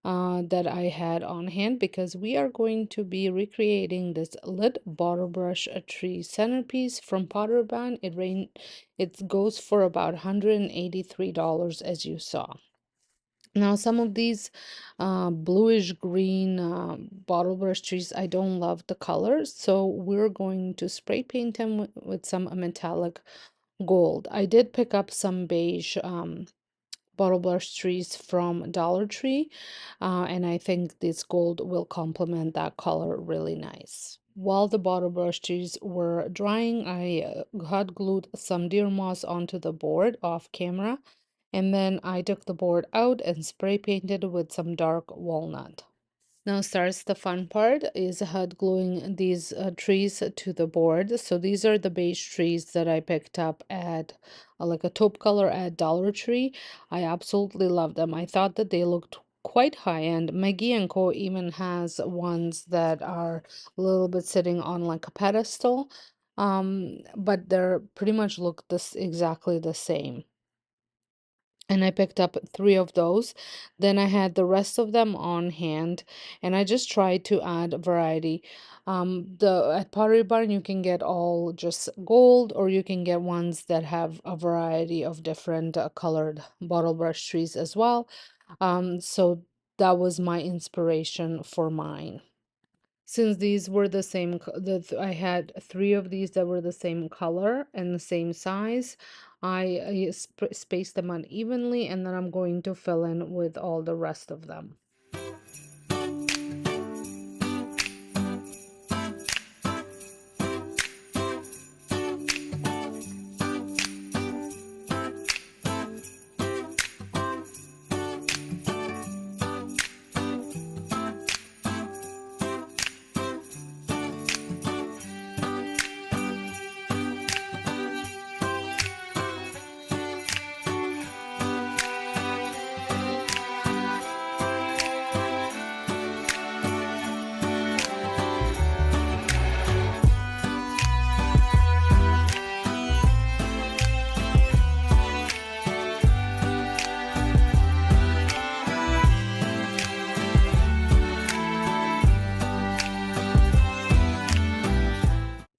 that I had on hand because we are going to be recreating this lit bottle brush tree centerpiece from Pottery Barn. It goes for about $183 as you saw. Now, some of these bluish green bottle brush trees, I don't love the colors, so we're going to spray paint them with some metallic gold. I did pick up some beige bottle brush trees from Dollar Tree, and I think this gold will complement that color really nice. While the bottle brush trees were drying, I hot glued some deer moss onto the board off camera, and then I took the board out and spray painted with some dark walnut. Now starts the fun part is hot gluing these trees to the board. So these are the beige trees that I picked up at like a taupe color at Dollar Tree. I absolutely love them. I thought that they looked quite high end. McGee Co even has ones that are a little bit sitting on like a pedestal. But they're pretty much look this exactly the same, and I picked up three of those. Then I had the rest of them on hand, and I just tried to add variety. The at Pottery Barn you can get all just gold, or you can get ones that have a variety of different colored bottle brush trees as well. So that was my inspiration for mine. Since these were the same, I had three of these that were the same color and the same size. I spaced them out evenly, and then I'm going to fill in with all the rest of them.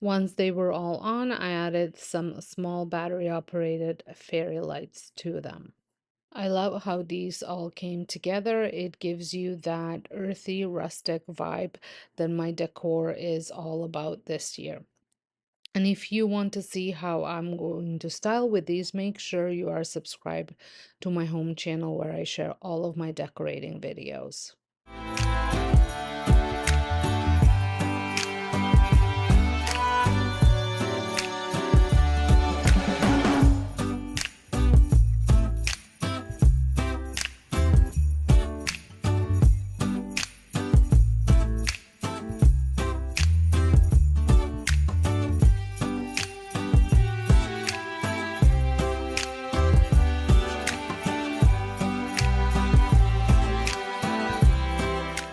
Once they were all on, I added some small battery operated fairy lights to them. I love how these all came together. It gives you that earthy, rustic vibe that my decor is all about this year. And if you want to see how I'm going to style with these, make sure you are subscribed to my home channel where I share all of my decorating videos.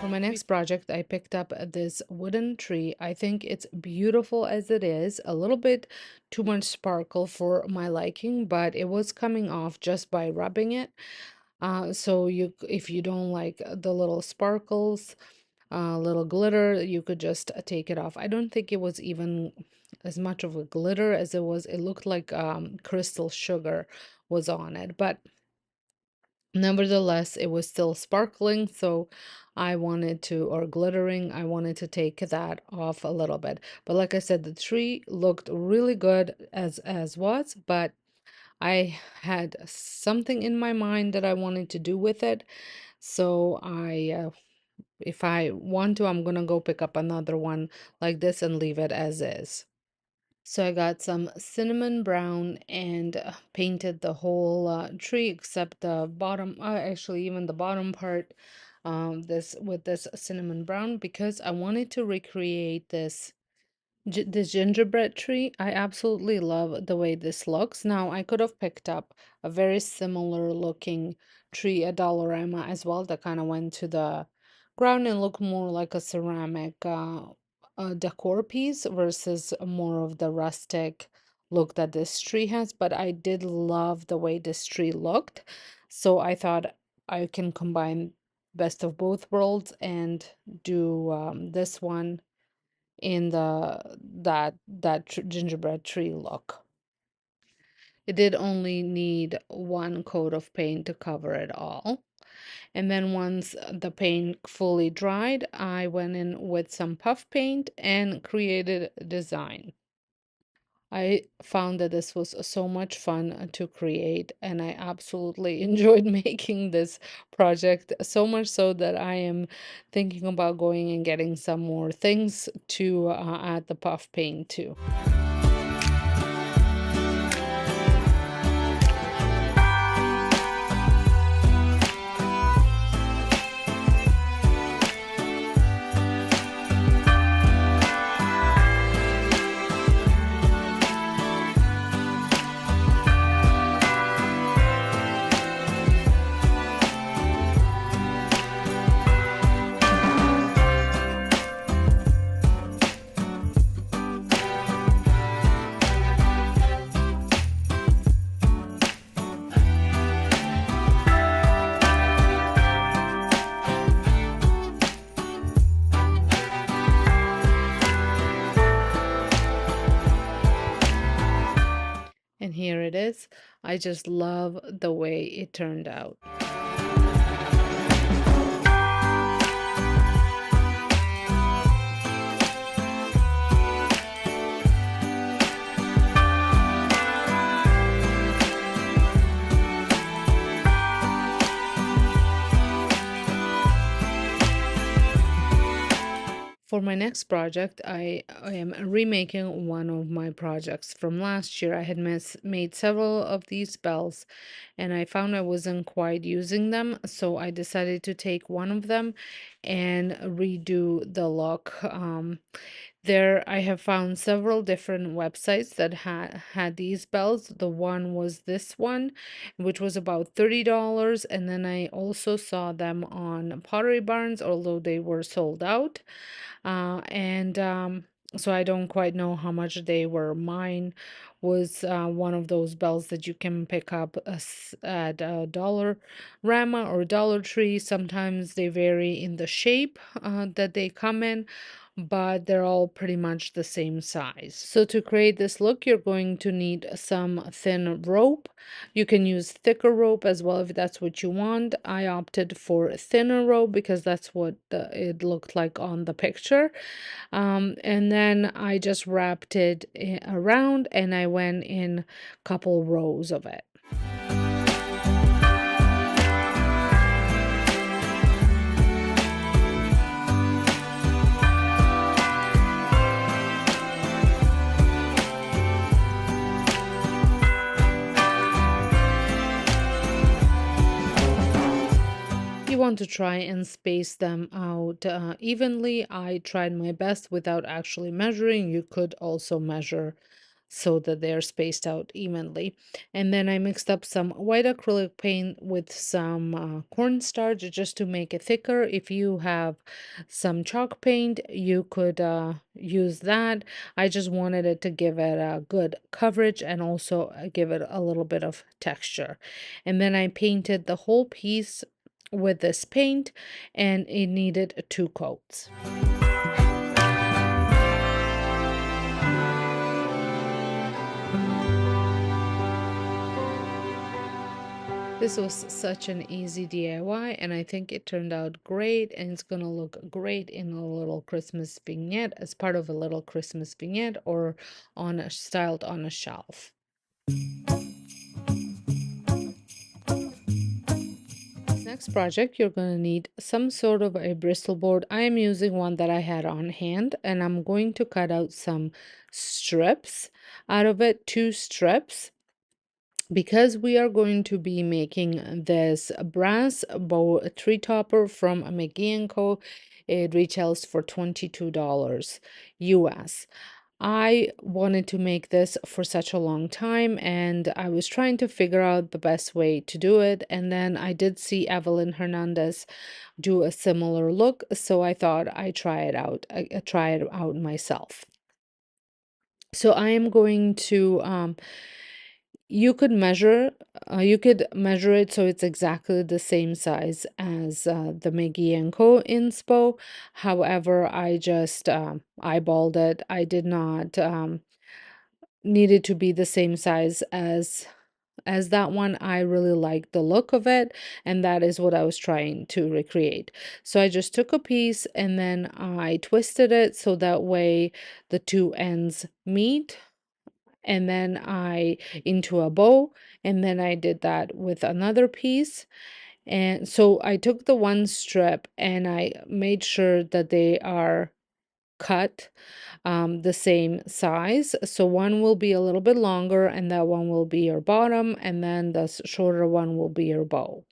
For my next project, I picked up this wooden tree. I think it's beautiful as it is, a little bit too much sparkle for my liking, but it was coming off just by rubbing it. So if you don't like the little sparkles, little glitter, you could just take it off. I don't think it was even as much of a glitter as it looked like crystal sugar was on it, but nevertheless, it was still sparkling, so I wanted to, or glittering, I wanted to take that off a little bit. But like I said, the tree looked really good as was, but I had something in my mind that I wanted to do with it. So if I want to, I'm gonna go pick up another one like this and leave it as is. So I got some cinnamon brown and painted the whole tree except the bottom, actually even the bottom part, this with this cinnamon brown because I wanted to recreate this gingerbread tree. I absolutely love the way this looks. Now I could have picked up a very similar looking tree at Dollarama as well that kind of went to the ground and looked more like a ceramic decor piece versus more of the rustic look that this tree has, but I did love the way this tree looked. So I thought I can combine best of both worlds and do this one in that gingerbread tree look. It did only need one coat of paint to cover it all. And then once the paint fully dried, I went in with some puff paint and created a design. I found that this was so much fun to create, and I absolutely enjoyed making this project, so much so that I am thinking about going and getting some more things to add the puff paint to. And here it is. I just love the way it turned out. For my next project, I am remaking one of my projects from last year. I had made several of these bells and I found I wasn't quite using them, so I decided to take one of them and redo the look. There, I have found several different websites that had these bells. The one was this one, which was about $30, and then I also saw them on Pottery Barns, although they were sold out. And so I don't quite know how much they were. Mine was one of those bells that you can pick up at Dollar Rama or Dollar Tree. Sometimes they vary in the shape that they come in, but they're all pretty much the same size. So to create this look, you're going to need some thin rope. You can use thicker rope as well if that's what you want. I opted for thinner rope because that's what it looked like on the picture. And then I just wrapped it around and I went in a couple rows of it. You want to try and space them out evenly. I tried my best without actually measuring. You could also measure so that they're spaced out evenly. And then I mixed up some white acrylic paint with some cornstarch just to make it thicker. If you have some chalk paint, you could use that. I just wanted it to give it a good coverage and also give it a little bit of texture. And then I painted the whole piece with this paint, and it needed 2 coats. This was such an easy DIY, and I think it turned out great, and it's gonna look great in a little Christmas vignette, as part of a little Christmas vignette, or styled on a shelf. Next project, you're going to need some sort of a Bristol board. I am using one that I had on hand, and I'm going to cut out some strips out of it, 2 strips, because we are going to be making this brass bow tree topper from McGee Co. It retails for $22 US. I wanted to make this for such a long time, and I was trying to figure out the best way to do it. And then I did see Evelyn Hernandez do a similar look, so I thought I'd try it out. I try it out myself. So I am going to you could measure it so it's exactly the same size as the McGee Co inspo. However, I just eyeballed it. I did not need it to be the same size as that one. I really liked the look of it, and that is what I was trying to recreate. So I just took a piece and then I twisted it so that way the two ends meet, and then I into a bow, and then I did that with another piece. And so I took the one strip and I made sure that they are cut the same size. So one will be a little bit longer, and that one will be your bottom, and then the shorter one will be your bow.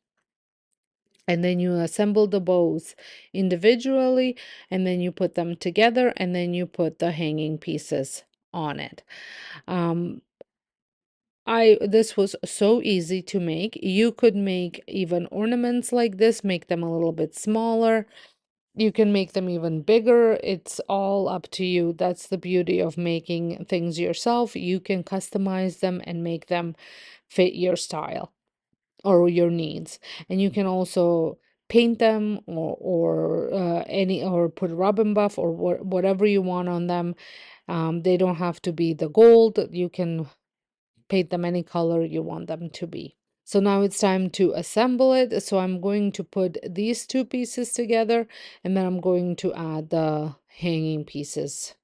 And then you assemble the bows individually, and then you put them together, and then you put the hanging pieces on it. This was so easy to make. You could make even ornaments like this, make them a little bit smaller. You can make them even bigger. It's all up to you. That's the beauty of making things yourself. You can customize them and make them fit your style or your needs. And you can also paint them or put rub and buff or whatever you want on them. They don't have to be the gold. You can paint them any color you want them to be. So now it's time to assemble it. So I'm going to put these two pieces together, and then I'm going to add the hanging pieces.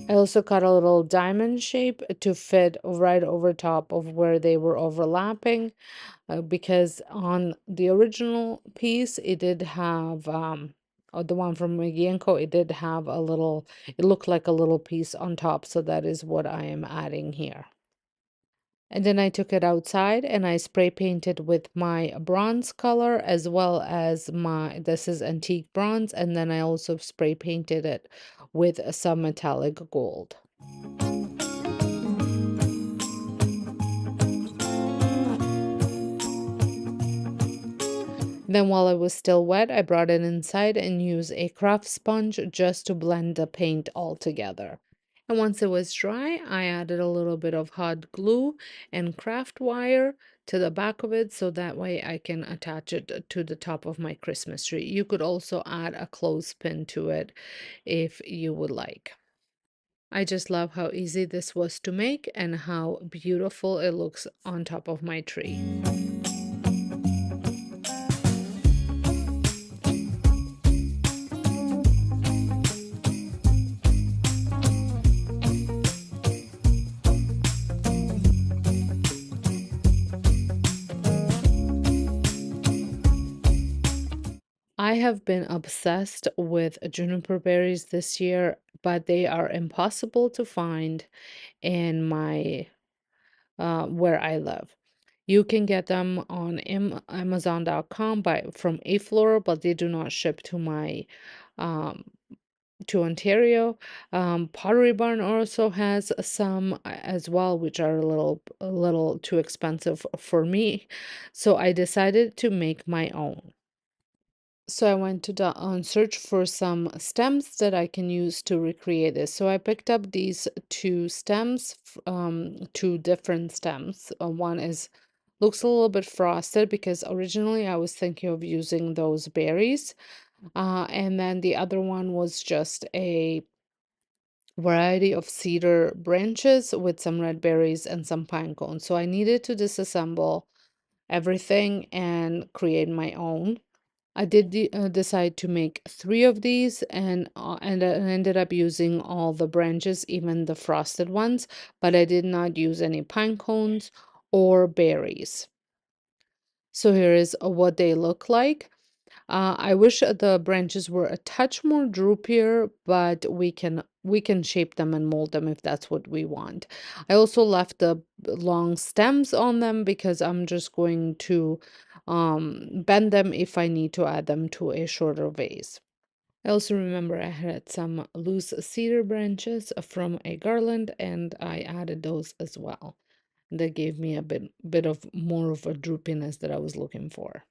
I also cut a little diamond shape to fit right over top of where they were overlapping, because on the original piece, it did have, or the one from McGee Co, it did have a little, it looked like a little piece on top. So that is what I am adding here. And then I took it outside and I spray painted with my bronze color as well as this is antique bronze. And then I also spray painted it with some metallic gold. Then while it was still wet, I brought it inside and used a craft sponge just to blend the paint all together. And once it was dry, I added a little bit of hot glue and craft wire to the back of it so that way I can attach it to the top of my Christmas tree. You could also add a clothespin to it if you would like. I just love how easy this was to make and how beautiful it looks on top of my tree. I have been obsessed with juniper berries this year, but they are impossible to find in my where I live. You can get them on Amazon.com from Aflora, but they do not ship to my um, to Ontario. Pottery Barn also has some as well, which are a little too expensive for me. So I decided to make my own. So I went to search for some stems that I can use to recreate this. So I picked up these two stems, two different stems. One is looks a little bit frosted because originally I was thinking of using those berries. And then the other one was just a variety of cedar branches with some red berries and some pine cones. So I needed to disassemble everything and create my own. I did decide to make 3 of these, and I ended up using all the branches, even the frosted ones, but I did not use any pine cones or berries. So here is what they look like. I wish the branches were a touch more droopier, but we can shape them and mold them if that's what we want. I also left the long stems on them because I'm just going to bend them if I need to add them to a shorter vase. I also remember I had some loose cedar branches from a garland, and I added those as well. That gave me a bit of more of a droopiness that I was looking for.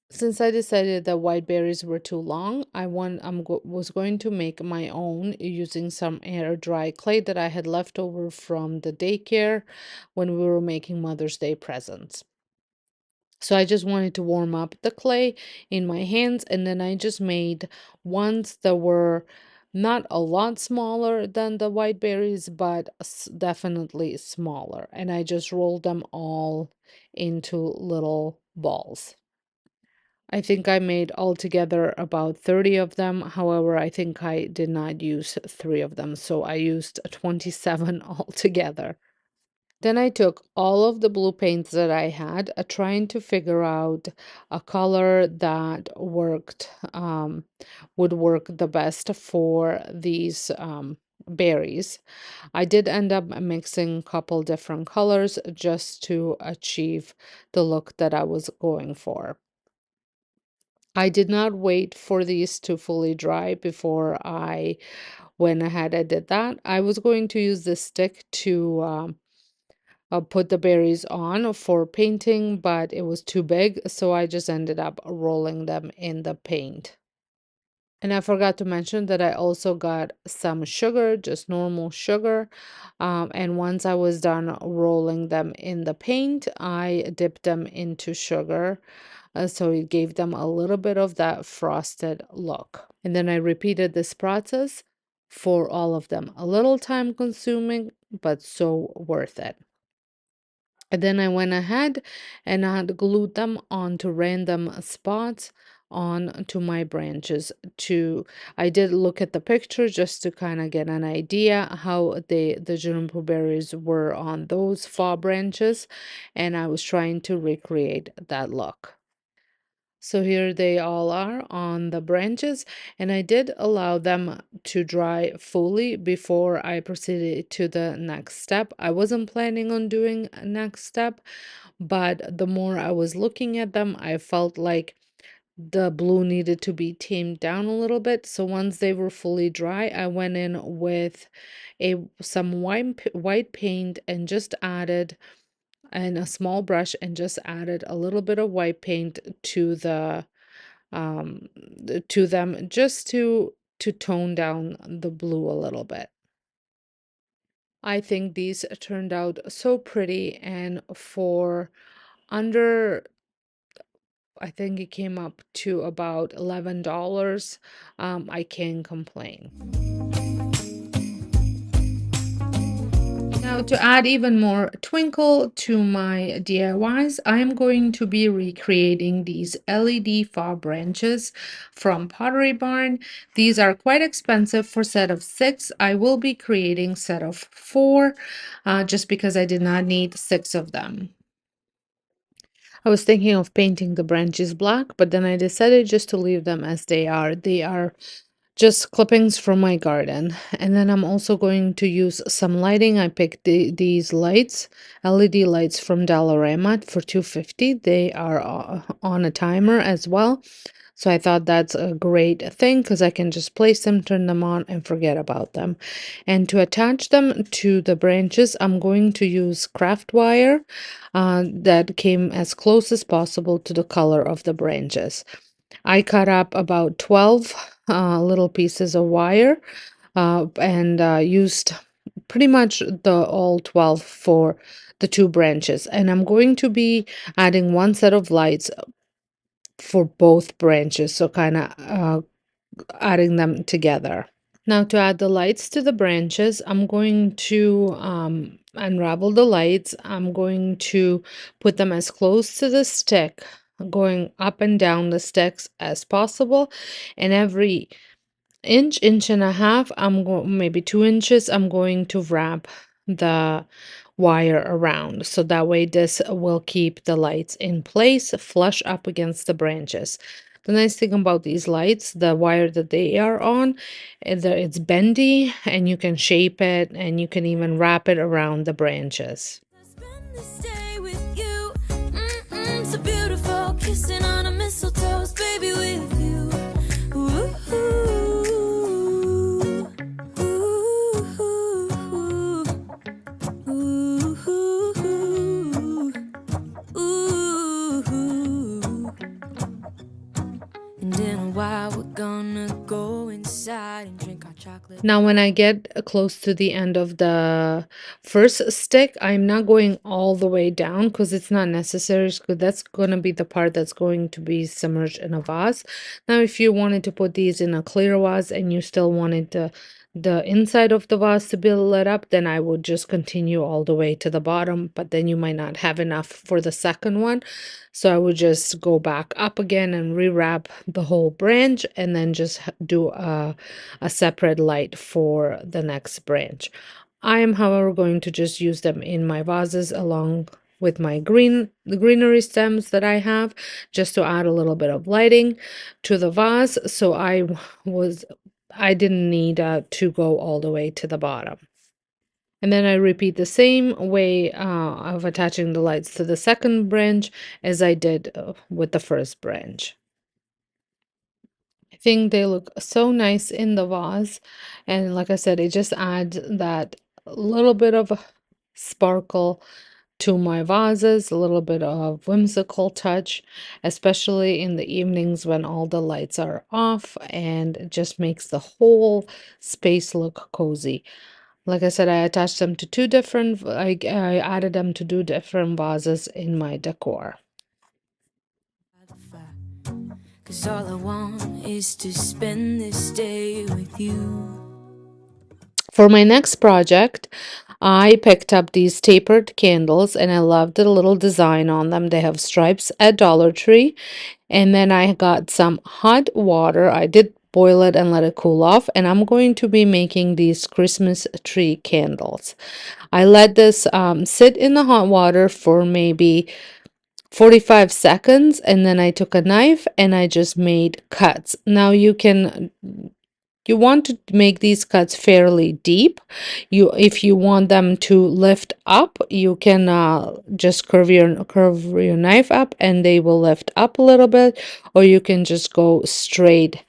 Since I decided that white berries were too long, was going to make my own using some air dry clay that I had left over from the daycare when we were making Mother's Day presents. So I just wanted to warm up the clay in my hands, and then I just made ones that were not a lot smaller than the white berries, but definitely smaller. And I just rolled them all into little balls. I think I made altogether about 30 of them. However, I think I did not use 3 of them, so I used 27 altogether. Then I took all of the blue paints that I had, trying to figure out a color that would work the best for these berries. I did end up mixing a couple different colors just to achieve the look that I was going for. I did not wait for these to fully dry before I went ahead and did that. I was going to use this stick to put the berries on for painting, but it was too big, so I just ended up rolling them in the paint. And I forgot to mention that I also got some sugar, just normal sugar. And once I was done rolling them in the paint, I dipped them into sugar. So it gave them a little bit of that frosted look. And then I repeated this process for all of them. A little time consuming, but so worth it. And then I went ahead and I had glued them onto random spots on to my branches. I did look at the picture just to kind of get an idea how the juniper berries were on those fall branches, and I was trying to recreate that look. So here they all are on the branches, and I did allow them to dry fully before I proceeded to the next step. I wasn't planning on doing a next step, but the more I was looking at them, I felt like the blue needed to be tamed down a little bit. So once they were fully dry, I went in with some white paint and just added and a small brush and just added a little bit of white paint um to them just to tone down the blue a little bit. I think these turned out so pretty, and for under, I think it came up to about $11. I can't complain. Now, to add even more twinkle to my DIYs, I am going to be recreating these LED fog branches from Pottery Barn. These are quite expensive for set of 6. I will be creating set of 4 just because I did not need 6 of them. I was thinking of painting the branches black, but then I decided just to leave them as they are. They are just clippings from my garden. And then I'm also going to use some lighting. I picked these lights, LED lights from Dollarama for $2.50. They are on a timer as well. So I thought that's a great thing because I can just place them, turn them on, and forget about them. And to attach them to the branches, I'm going to use craft wire that came as close as possible to the color of the branches. I cut up about 12 little pieces of wire and used pretty much the all 12 for the 2 branches. And I'm going to be adding one set of lights for both branches, so kind of adding them together. Now to add the lights to the branches, I'm going to unravel the lights. I'm going to put them as close to the stick going up and down the sticks as possible, and every inch and a half, I'm going, maybe 2 inches, I'm going to wrap the wire around, so that way this will keep the lights in place flush up against the branches. The nice thing about these lights, the wire that they are on, is that it's bendy and you can shape it and you can even wrap it around the branches. Spend this day with you. So beautiful, kissing on a mistletoe, baby, with you. Ooh, and in a while we're gonna go inside and drink our chocolate. Now, when I get close to the end of the first stick, I'm not going all the way down because it's not necessary. Because that's going to be the part that's going to be submerged in a vase. Now, if you wanted to put these in a clear vase and you still wanted the inside of the vase to be lit up, then I would just continue all the way to the bottom, but then you might not have enough for the second one. So I would just go back up again and rewrap the whole branch and then just do a separate light for the next branch. I am, however, going to just use them in my vases along with my the greenery stems that I have, just to add a little bit of lighting to the vase. So I didn't need to go all the way to the bottom. And then I repeat the same way of attaching the lights to the second branch as I did with the first branch. I think they look so nice in the vase, and like I said, it just adds that little bit of sparkle to my vases, a little bit of whimsical touch, especially in the evenings when all the lights are off, and it just makes the whole space look cozy. Like I said, I attached them to I added them to 2 different vases in my decor. 'Cause all I want is to spend this day with you. For my next project, I picked up these tapered candles and I love the little design on them. They have stripes at Dollar Tree. And then I got some hot water. I did boil it and let it cool off. And I'm going to be making these Christmas tree candles. I let this sit in the hot water for maybe 45 seconds, and then I took a knife and I just made cuts. Now you want to make these cuts fairly deep. If you want them to lift up, you can just curve your knife up and they will lift up a little bit, or you can just go straight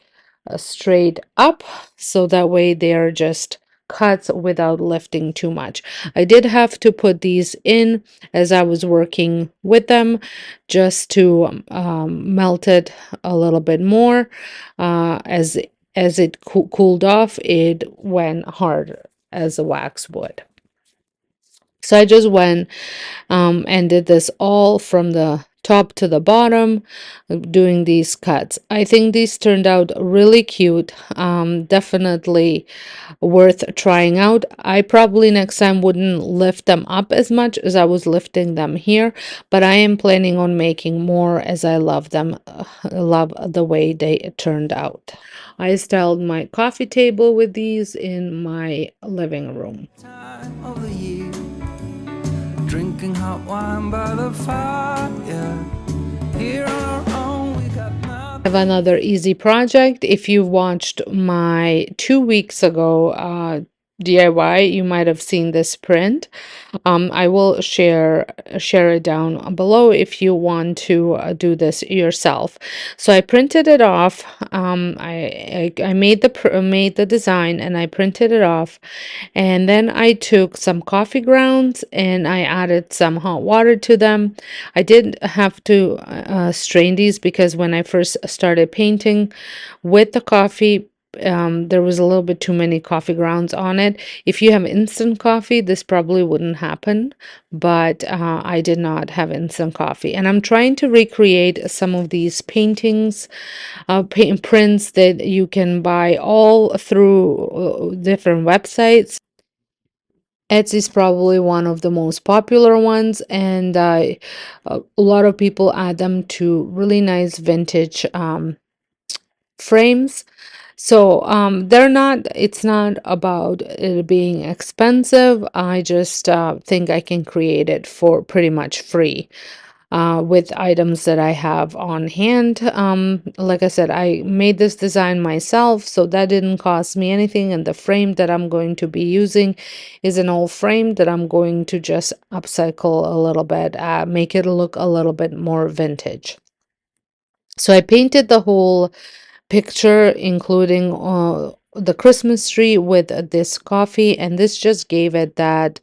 up, so that way they are just cuts without lifting too much. I did have to put these in as I was working with them, just to melt it a little bit more. As it cooled off, it went hard as a wax would. So I just went and did this all from the top to the bottom, doing these cuts. I think these turned out really cute. Definitely worth trying out. I probably next time wouldn't lift them up as much as I was lifting them here, but I am planning on making more as I love them. Love the way they turned out. I styled my coffee table with these in my living room. Time of the year, drinking hot wine by the fire. Here on our own, we got nothing. Have another easy project. If you watched my 2 weeks ago DIY, you might have seen this print. I will share it down below if you want to do this yourself. So I printed it off. I made the design and I printed it off, and then I took some coffee grounds and I added some hot water to them. I did have to strain these because when I first started painting with the coffee, there was a little bit too many coffee grounds on it. If you have instant coffee, this probably wouldn't happen, but I did not have instant coffee. And I'm trying to recreate some of these paintings, prints that you can buy all through different websites. Etsy is probably one of the most popular ones, and a lot of people add them to really nice vintage frames. So they're not, it's not about it being expensive. I just think I can create it for pretty much free with items that I have on hand. Like I said, I made this design myself, so that didn't cost me anything. And the frame that I'm going to be using is an old frame that I'm going to just upcycle a little bit, make it look a little bit more vintage. So I painted the whole picture, including the Christmas tree with this coffee, and this just gave it that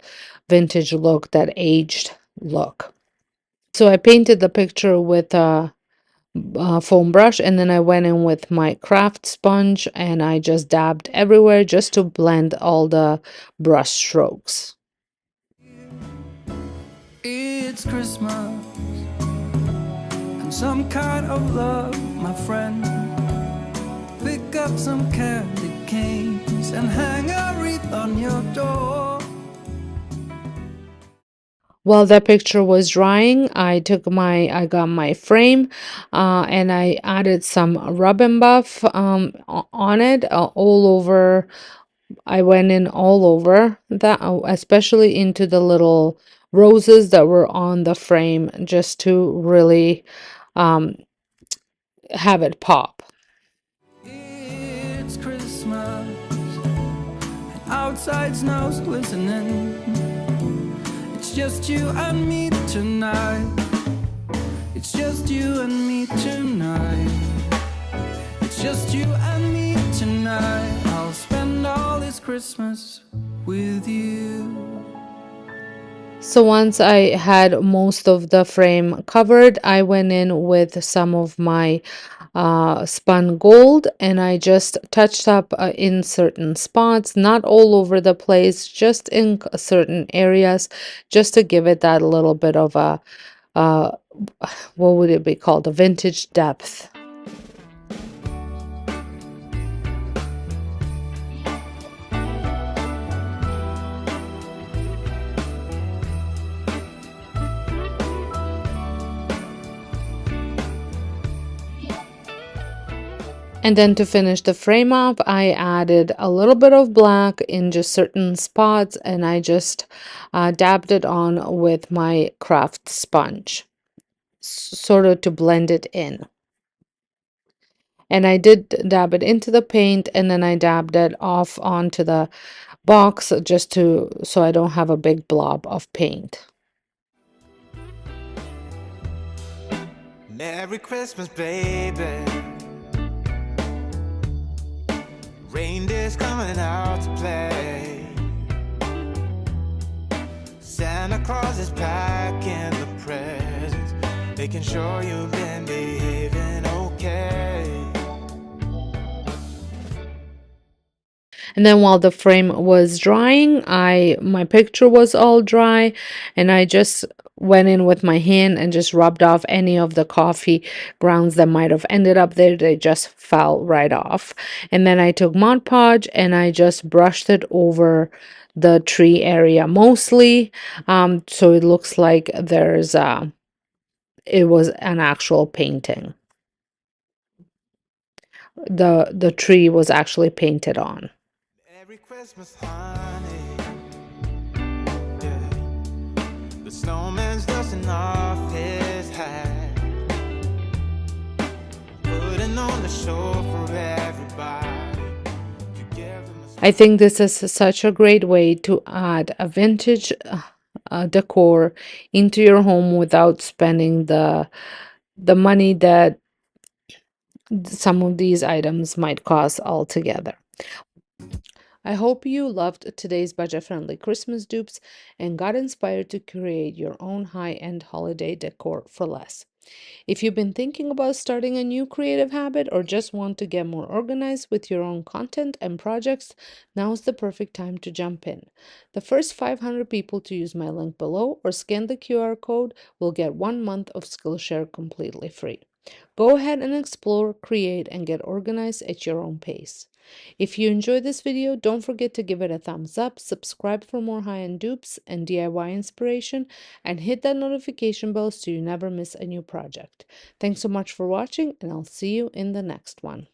vintage look, that aged look. So I painted the picture with a foam brush, and then I went in with my craft sponge and I just dabbed everywhere just to blend all the brush strokes. It's Christmas and some kind of love, my friend. Pick up some candy canes and hang a wreath on your door. While that picture was drying, I got my frame, and I added some rub and buff on it all over. I went in all over that, especially into the little roses that were on the frame, just to really um, have it pop. It's Christmas, outside snow's glistening. It's just you and me tonight. It's just you and me tonight. It's just you and me tonight. I'll spend all this Christmas with you. So once I had most of the frame covered, I went in with some of my spun gold, and I just touched up in certain spots, not all over the place, just in certain areas, just to give it that little bit of a uh, what would it be called, a vintage depth. And then to finish the frame up, I added a little bit of black in just certain spots, and I just dabbed it on with my craft sponge, sort of to blend it in. And I did dab it into the paint, and then I dabbed it off onto the box just so I don't have a big blob of paint. Merry Christmas, baby. Reindeer's coming out to play. Santa Claus is packing the presents, making sure you've been behaving okay. And then while the frame was drying, my picture was all dry, and I just went in with my hand and just rubbed off any of the coffee grounds that might have ended up there. They just fell right off. And then I took Mod Podge and I just brushed it over the tree area mostly, so it looks like it was an actual painting. The tree was actually painted on. Merry Christmas, honey. Yeah. The snowman's dusting off his hat, putting on the show for everybody to give him I think this is such a great way to add a vintage decor into your home without spending the money that some of these items might cost altogether. I hope you loved today's budget-friendly Christmas dupes and got inspired to create your own high-end holiday decor for less. If you've been thinking about starting a new creative habit or just want to get more organized with your own content and projects, now's the perfect time to jump in. The first 500 people to use my link below or scan the QR code will get 1 month of Skillshare completely free. Go ahead and explore, create, and get organized at your own pace. If you enjoyed this video, don't forget to give it a thumbs up, subscribe for more high-end dupes and DIY inspiration, and hit that notification bell so you never miss a new project. Thanks so much for watching, and I'll see you in the next one.